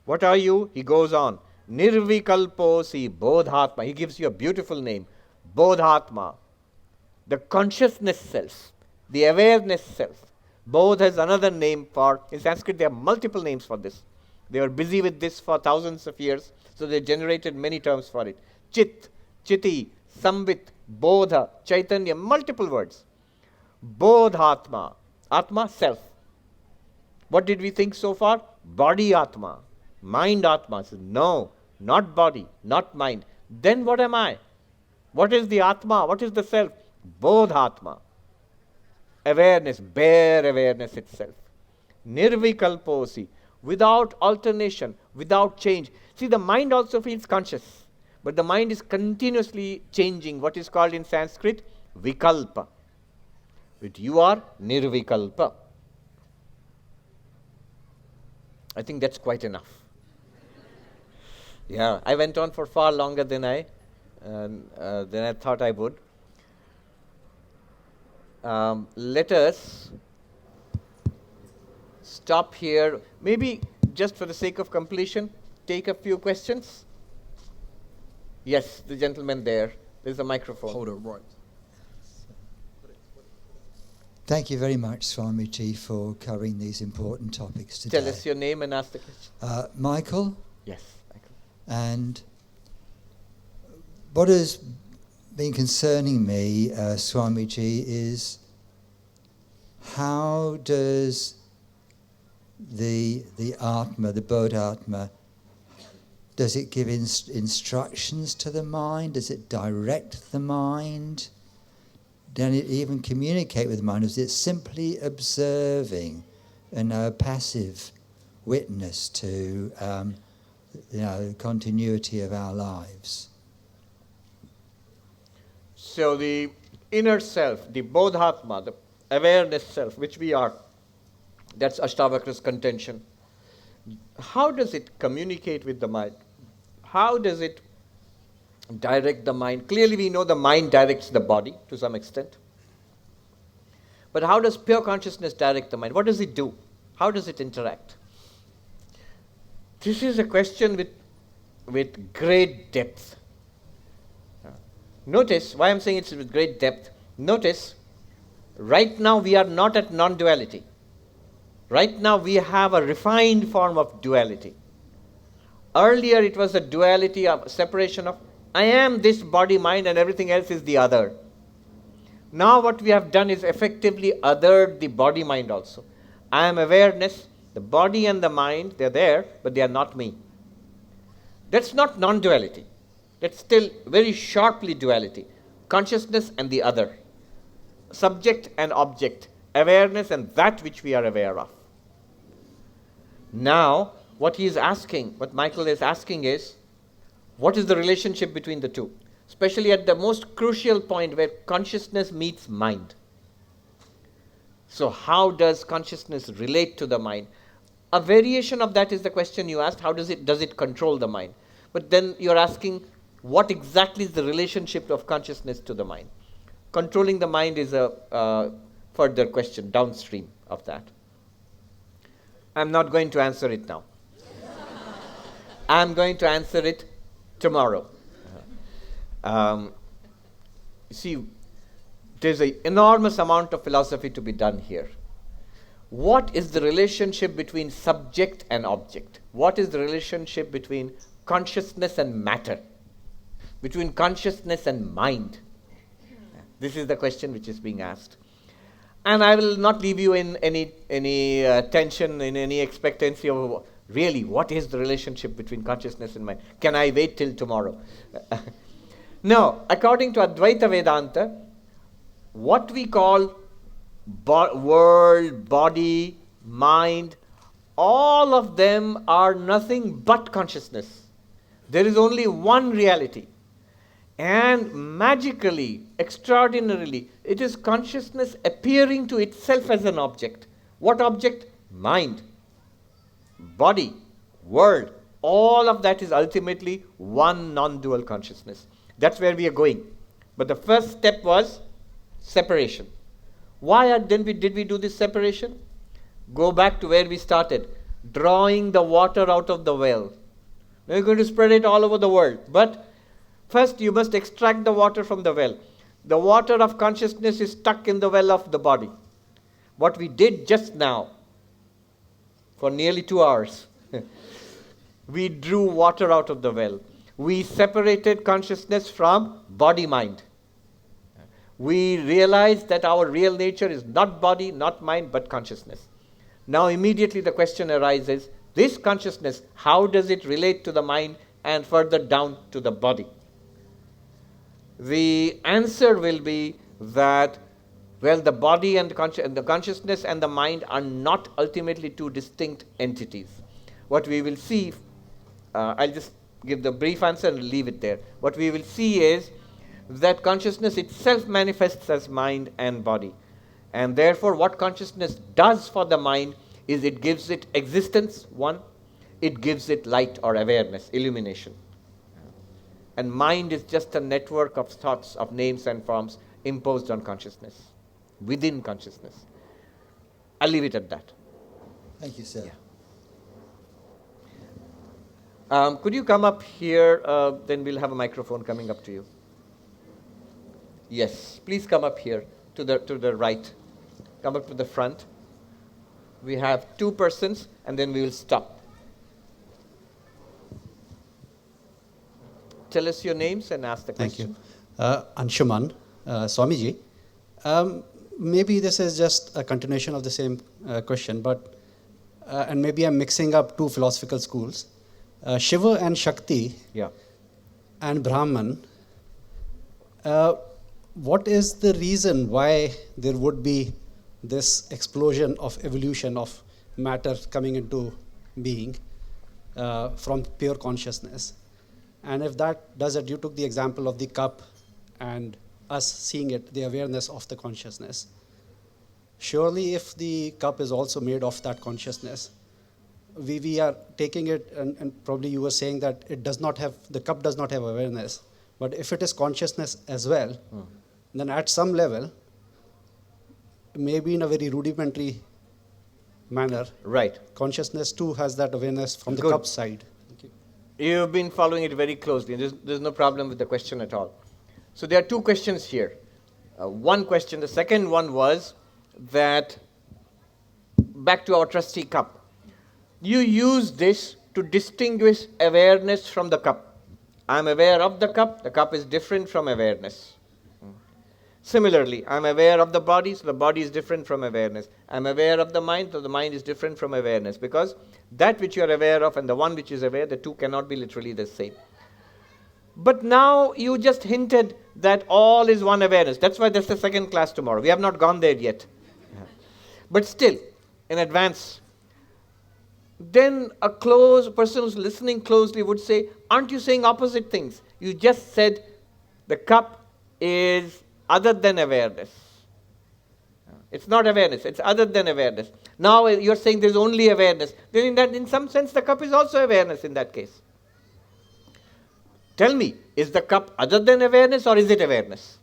[SPEAKER 1] What are you? He goes on. Nirvikalposi bodhatma. He gives you a beautiful name. Bodhatma. The consciousness self. The awareness self. Bodh has another name for, in Sanskrit there are multiple names for this. They were busy with this for thousands of years, so they generated many terms for it. Chit, chiti, samvit, bodha, chaitanya, multiple words. Bodhatma. Atma, self. What did we think so far? Body Atma. Mind Atma. Says, no, not body, not mind. Then what am I? What is the Atma? What is the self? Bodhatma. Awareness, bare awareness itself. Nirvikalposi. Without alternation, without change. See, the mind also feels conscious, but the mind is continuously changing, what is called in Sanskrit vikalpa. But you are nirvikalpa. I think that's quite enough. Yeah, I went on for far longer than I thought I would. Let us stop here. Maybe just for the sake of completion, take a few questions. Yes, the gentleman there. There's a microphone.
[SPEAKER 2] Hold it right.
[SPEAKER 3] Thank you very much, Swamiji, for covering these important topics today.
[SPEAKER 1] Tell us your name and ask the question.
[SPEAKER 3] Michael.
[SPEAKER 1] Yes, Michael.
[SPEAKER 3] And what has been concerning me, Swamiji, is how does the Atma, the Bodhatma, does it give instructions to the mind? Does it direct the mind? Does it even communicate with the mind? Is it simply observing and passive? witness to the continuity of our lives.
[SPEAKER 1] So the inner self, the Bodhatma, the awareness self, which we are, that's Ashtavakra's contention. How does it communicate with the mind? How does it direct the mind? Clearly we know the mind directs the body to some extent. But how does pure consciousness direct the mind? What does it do? How does it interact? This is a question with great depth. Notice, why I'm saying it's with great depth, notice, right now we are not at non-duality. Right now we have a refined form of duality. Earlier it was a duality of separation of, I am this body, mind, and everything else is the other. Now what we have done is effectively othered the body, mind also. I am awareness, the body and the mind, they're there, but they are not me. That's not non-duality. That's still very sharply duality. Consciousness and the other. Subject and object. Awareness and that which we are aware of. Now, what he is asking, what Michael is asking is, what is the relationship between the two? Especially at the most crucial point where consciousness meets mind. So how does consciousness relate to the mind? A variation of that is the question you asked, how does it control the mind? But then you're asking, what exactly is the relationship of consciousness to the mind? Controlling the mind is a further question, downstream of that. I'm not going to answer it now. I'm going to answer it tomorrow. See, there's an enormous amount of philosophy to be done here. What is the relationship between subject and object? What is the relationship between consciousness and matter? Between consciousness and mind? This is the question which is being asked. And I will not leave you in any tension, in any expectancy of really what is the relationship between consciousness and mind. Can I wait till tomorrow? No, according to Advaita Vedanta, what we call world, body, mind, all of them are nothing but consciousness. There is only one reality. And magically, extraordinarily, it is consciousness appearing to itself as an object. What object? Mind, body, world. All of that is ultimately one non-dual consciousness. That's where we are going. But the first step was separation. Why did we do this separation? Go back to where we started. Drawing the water out of the well. Now you're going to spread it all over the world. But first you must extract the water from the well. The water of consciousness is stuck in the well of the body. What we did just now, for nearly 2 hours, we drew water out of the well. We separated consciousness from body-mind. We realized that our real nature is not body, not mind, but consciousness. Now immediately the question arises, this consciousness, how does it relate to the mind and further down to the body? The answer will be that, well, the body and the consciousness and the mind are not ultimately two distinct entities. What we will see, I'll just give the brief answer and leave it there. What we will see is that consciousness itself manifests as mind and body. And therefore, what consciousness does for the mind is it gives it existence, one. It gives it light or awareness, illumination. And mind is just a network of thoughts, of names and forms imposed on consciousness, within consciousness. I'll leave it at that.
[SPEAKER 3] Thank you, sir.
[SPEAKER 1] Yeah. Could you come up here? Then we'll have a microphone coming up to you. Yes, please come up here to the right. Come up to the front. We have 2 persons, and then we will stop. Tell us your names and ask the question.
[SPEAKER 2] Thank you. Anshuman, Swamiji. Maybe this is just a continuation of the same question, but and maybe I'm mixing up 2 philosophical schools. Shiva and Shakti,
[SPEAKER 1] Yeah.
[SPEAKER 2] and Brahman. What is the reason why there would be this explosion of evolution of matter coming into being from pure consciousness. And if that does it, you took the example of the cup and us seeing it, the awareness of the consciousness. Surely if the cup is also made of that consciousness, we are taking it, and probably you were saying that it does not have, the cup does not have awareness. But if it is consciousness as well, then at some level, maybe in a very rudimentary manner,
[SPEAKER 1] Right.
[SPEAKER 2] consciousness too has that awareness from the
[SPEAKER 1] Good.
[SPEAKER 2] cup side.
[SPEAKER 1] You've been following it very closely. There's no problem with the question at all. So there are two questions here. One question, the second one was that, back to our trustee cup. You use this to distinguish awareness from the cup. I'm aware of the cup is different from awareness. Similarly, I'm aware of the body, so the body is different from awareness. I'm aware of the mind, so the mind is different from awareness. Because that which you are aware of and the one which is aware, the two cannot be literally the same. But now you just hinted that all is one awareness. That's why there's the second class tomorrow. We have not gone there yet. But still, in advance, then a close person who's listening closely would say, aren't you saying opposite things? You just said the cup is other than awareness. It's not awareness, it's other than awareness. Now you're saying there's only awareness. Then in some sense the cup is also awareness in that case. Tell me, is the cup other than awareness or is it awareness?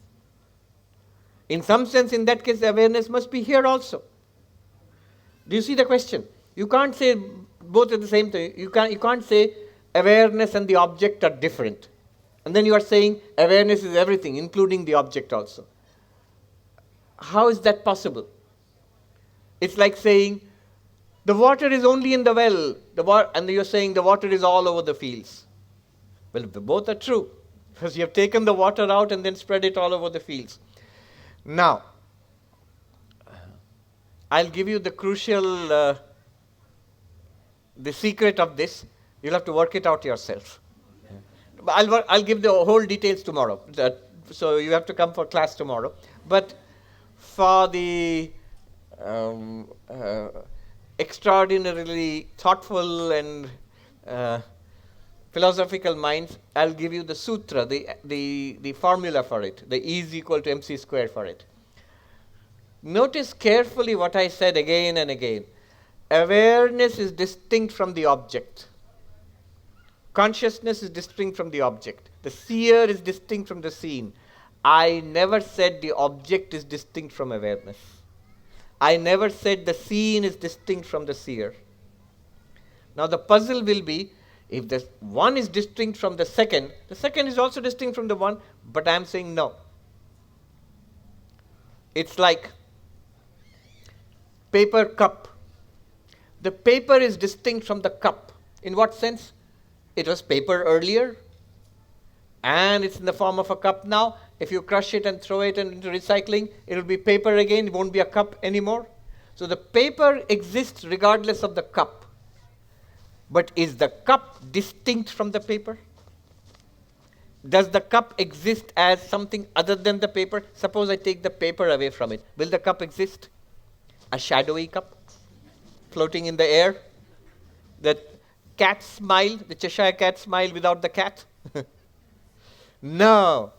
[SPEAKER 1] In some sense, in that case, the awareness must be here also. Do you see the question? You can't say both at the same time. You can't say awareness and the object are different. And then you are saying awareness is everything, including the object also. How is that possible? It's like saying the water is only in the well, and you're saying the water is all over the fields. Well, both are true, because you have taken the water out and then spread it all over the fields. Now, I'll give you the crucial, the secret of this. You'll have to work it out yourself. I'll give the whole details tomorrow. So you have to come for class tomorrow. But for the extraordinarily thoughtful and philosophical minds, I'll give you the sutra, the formula for it, the E is equal to mc square for it. Notice carefully what I said again and again. Awareness is distinct from the object. Consciousness is distinct from the object. The seer is distinct from the seen. I never said the object is distinct from awareness. I never said the seen is distinct from the seer. Now the puzzle will be, if the one is distinct from the second is also distinct from the one, but I am saying no. It's like paper cup. The paper is distinct from the cup. In what sense? It was paper earlier, and it's in the form of a cup now. If you crush it and throw it into recycling, it will be paper again, it won't be a cup anymore. So the paper exists regardless of the cup. But is the cup distinct from the paper? Does the cup exist as something other than the paper? Suppose I take the paper away from it. Will the cup exist? A shadowy cup floating in the air? The cat smile, the Cheshire cat smile without the cat? No.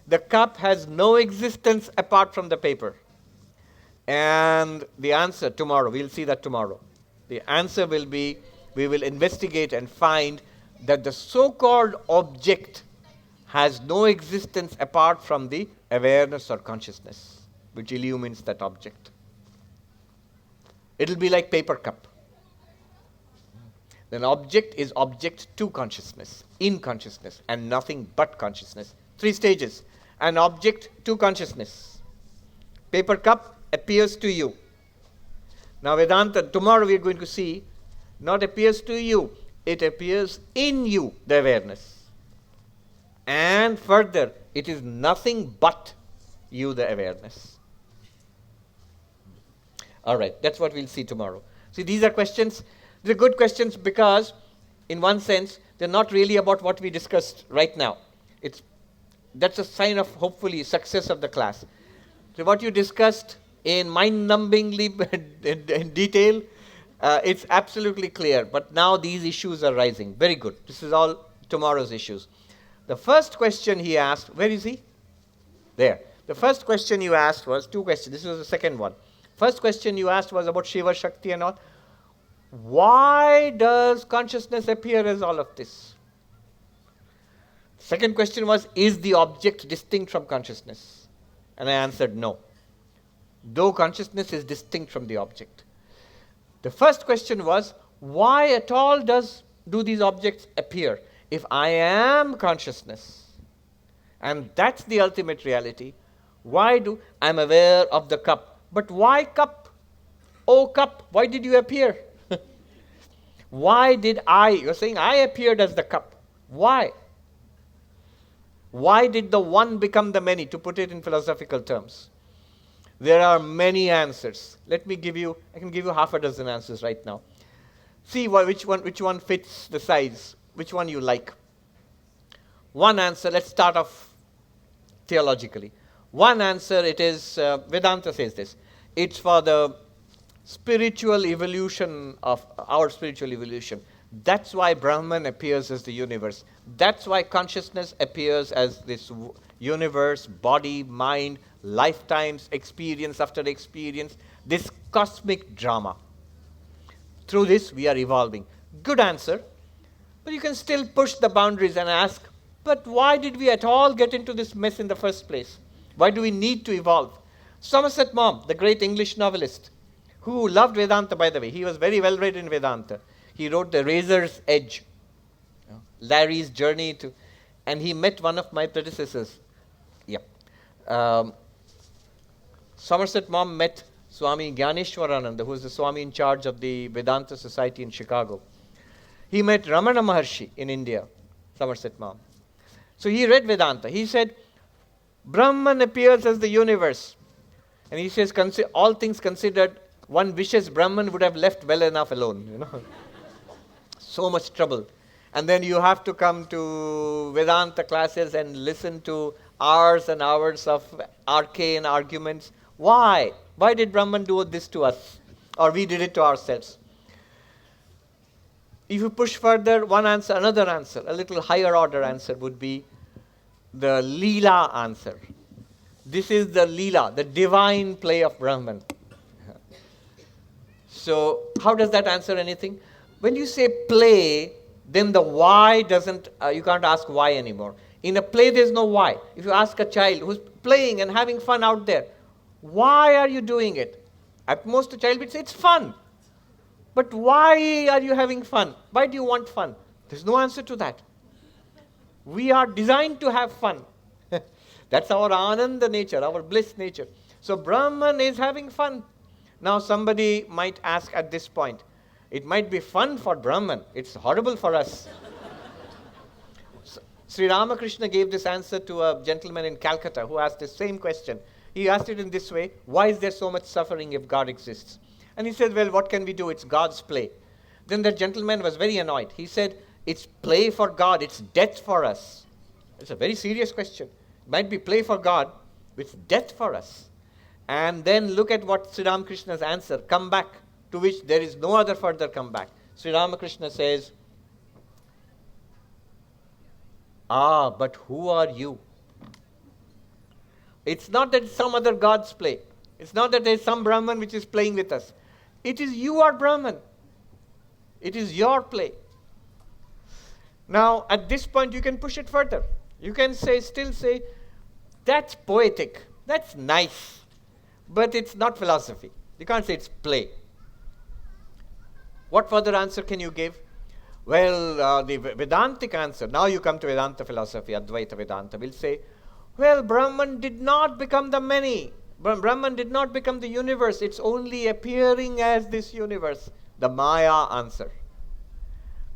[SPEAKER 1] The cup has no existence apart from the paper. And the answer tomorrow, we'll see that tomorrow. The answer will be, we will investigate and find that the so-called object has no existence apart from the awareness or consciousness, which illumines that object. It'll be like paper cup. Then object is object to consciousness, in consciousness, and nothing but consciousness. 3 stages. An object to consciousness. Paper cup appears to you. Now Vedanta, tomorrow we are going to see, not appears to you, it appears in you, the awareness. And further, it is nothing but you, the awareness. All right, that's what we'll see tomorrow. See, these are questions, they're good questions because, in one sense, they're not really about what we discussed right now. That's a sign of, hopefully, success of the class. So what you discussed in mind-numbingly in detail, It's absolutely clear, but now these issues are rising. Very good. This is all tomorrow's issues. The first question he asked, where is he? There. The first question you asked was, two questions. This was the second one. First question you asked was about Shiva, Shakti and all. Why does consciousness appear as all of this? Second question was, is the object distinct from consciousness? And I answered no. Though consciousness is distinct from the object. The first question was, why at all do these objects appear? If I am consciousness, and that's the ultimate reality, I'm aware of the cup. But why cup? Oh cup, why did you appear? Why did you're saying I appeared as the cup. Why? Why did the one become the many, to put it in philosophical terms? There are many answers. I can give you half a dozen answers right now. See which one fits the size, which one you like. One answer, let's start off theologically. One answer, it is, Vedanta says this, it's for the spiritual evolution of our spiritual evolution. That's why Brahman appears as the universe. That's why consciousness appears as this universe, body, mind, lifetimes, experience after experience, this cosmic drama. Through this, we are evolving. Good answer. But you can still push the boundaries and ask, but why did we at all get into this mess in the first place? Why do we need to evolve? Somerset Maugham, the great English novelist, who loved Vedanta, by the way. He was very well read in Vedanta. He wrote The Razor's Edge, Larry's Journey to, and he met one of my predecessors. Somerset Maugham met Swami Gyaneshwarananda, who was the Swami in charge of the Vedanta Society in Chicago. He met Ramana Maharshi in India, Somerset Maugham. So he read Vedanta. He said, Brahman appears as the universe. And he says, all things considered, one wishes Brahman would have left well enough alone. So much trouble. And then you have to come to Vedanta classes and listen to hours and hours of arcane arguments. Why? Why did Brahman do this to us? Or we did it to ourselves? If you push further, one answer, another answer, a little higher order answer would be the Leela answer. This is the Leela, the divine play of Brahman. So, how does that answer anything? When you say play, then the why doesn't, you can't ask why anymore. In a play, there's no why. If you ask a child who's playing and having fun out there, why are you doing it? At most, a child would say, it's fun. But why are you having fun? Why do you want fun? There's no answer to that. We are designed to have fun. That's our ananda nature, our bliss nature. So Brahman is having fun. Now somebody might ask at this point, it might be fun for Brahman. It's horrible for us. Sri Ramakrishna gave this answer to a gentleman in Calcutta who asked the same question. He asked it in this way, why is there so much suffering if God exists? And he said, well, what can we do? It's God's play. Then the gentleman was very annoyed. He said, it's play for God, it's death for us. It's a very serious question. It might be play for God, it's death for us. And then look at what Sri Ramakrishna's answer, come back, to which there is no other further comeback. Sri Ramakrishna says, but who are you? It's not that it's some other God's play. It's not that there's some Brahman which is playing with us. It is you are Brahman. It is your play. Now, at this point, you can push it further. You can still say, that's poetic, that's nice, but it's not philosophy. You can't say it's play. What further answer can you give? Well, the Vedantic answer, now you come to Vedanta philosophy, Advaita Vedanta, will say, well, Brahman did not become the many. Brahman did not become the universe. It's only appearing as this universe. The Maya answer.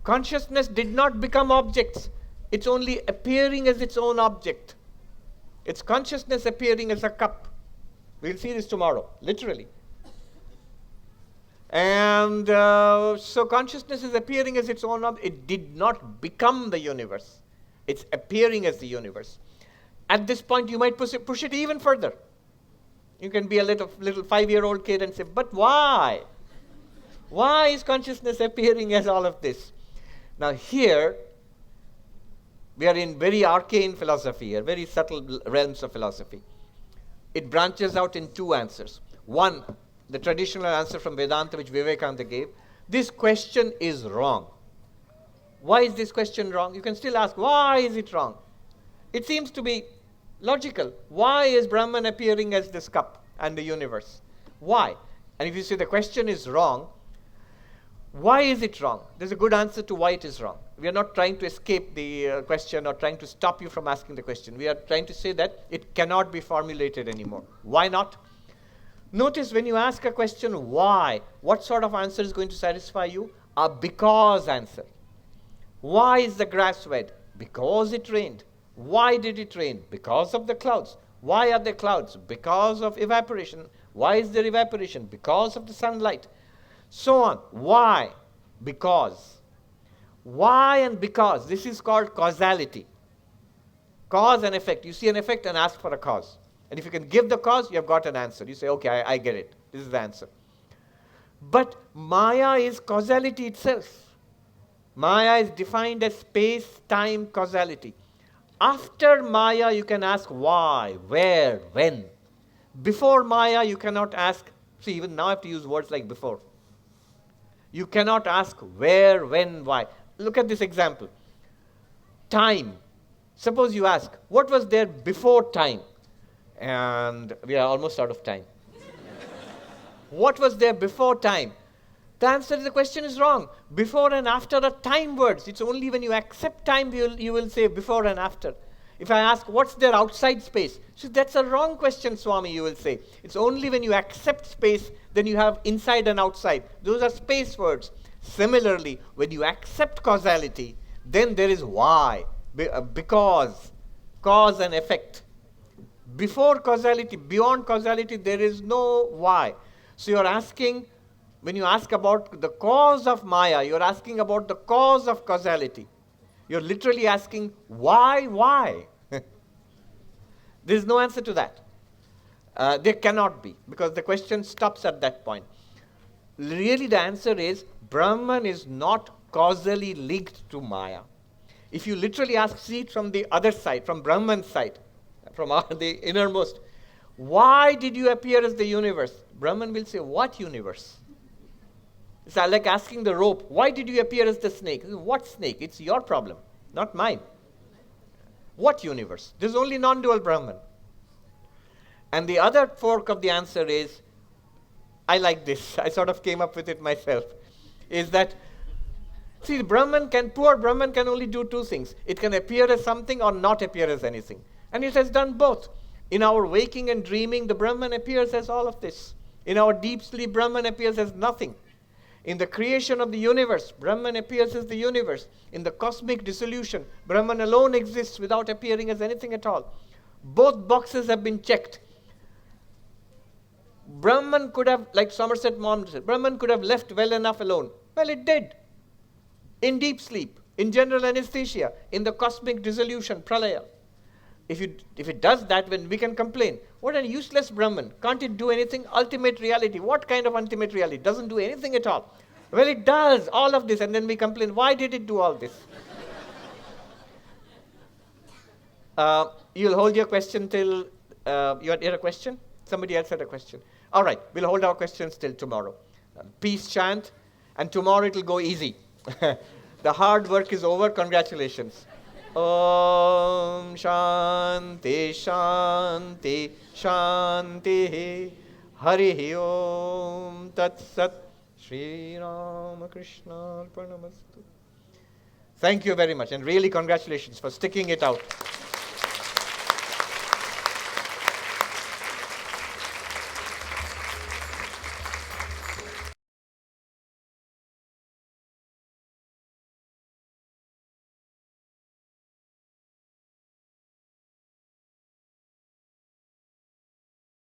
[SPEAKER 1] Consciousness did not become objects. It's only appearing as its own object. It's consciousness appearing as a cup. We'll see this tomorrow, literally. And so consciousness is appearing as its own object. It did not become the universe. It's appearing as the universe. At this point, you might push it even further. You can be a little 5-year-old kid and say, but why? Why is consciousness appearing as all of this? Now here, we are in very arcane philosophy here, very subtle realms of philosophy. It branches out in two answers. One, the traditional answer from Vedanta, which Vivekananda gave. This question is wrong. Why is this question wrong? You can still ask, why is it wrong? It seems to be logical. Why is Brahman appearing as this cup and the universe? Why? And if you say the question is wrong, why is it wrong? There's a good answer to why it is wrong. We are not trying to escape the question or trying to stop you from asking the question. We are trying to say that it cannot be formulated anymore. Why not? Notice when you ask a question, why, what sort of answer is going to satisfy you? A because answer. Why is the grass wet? Because it rained. Why did it rain? Because of the clouds. Why are there clouds? Because of evaporation. Why is there evaporation? Because of the sunlight. So on. Why? Because. Why and because. This is called causality. Cause and effect. You see an effect and ask for a cause. And if you can give the cause, you have got an answer. You say, okay, I get it. This is the answer. But Maya is causality itself. Maya is defined as space-time causality. After Maya, you can ask why, where, when. Before Maya, you cannot ask. See, even now I have to use words like before. You cannot ask where, when, why. Look at this example. Time. Suppose you ask, what was there before time? And we are almost out of time. What was there before time? The answer to the question is wrong. Before and after are time words. It's only when you accept time you will say before and after. If I ask, what's there outside space? So that's a wrong question, Swami, you will say. It's only when you accept space, then you have inside and outside. Those are space words. Similarly, when you accept causality, then there is why, because, cause and effect. Before causality, beyond causality, there is no why. So you're asking, when you ask about the cause of Maya, you're asking about the cause of causality. You're literally asking, why? There's no answer to that. There cannot be, because the question stops at that point. Really the answer is, Brahman is not causally linked to Maya. If you literally ask, see it from the other side, from Brahman's side, from the innermost, why did you appear as the universe? Brahman will say, what universe? It's like asking the rope, why did you appear as the snake? What snake? It's your problem, not mine. What universe? There's only non-dual Brahman. And the other fork of the answer is, I like this, I sort of came up with it myself, is that, see, poor Brahman can only do two things. It can appear as something or not appear as anything. And it has done both. In our waking and dreaming, the Brahman appears as all of this. In our deep sleep, Brahman appears as nothing. In the creation of the universe, Brahman appears as the universe. In the cosmic dissolution, Brahman alone exists without appearing as anything at all. Both boxes have been checked. Brahman could have, like Somerset Maugham said, Brahman could have left well enough alone. Well, it did. In deep sleep, in general anesthesia, in the cosmic dissolution, pralaya. If it does that, then we can complain. What a useless Brahman. Can't it do anything? Ultimate reality. What kind of ultimate reality? Doesn't do anything at all. Well, it does all of this, and then we complain. Why did it do all this? You'll hold your question till, you had a question? Somebody else had a question. All right, we'll hold our questions till tomorrow. Peace chant, and tomorrow it'll go easy. The hard work is over. Congratulations. Om Shanti Shanti Shanti Hari Om Tat Sat Shri Ramakrishna Arpanamastu. Thank you very much, and really congratulations for sticking it out.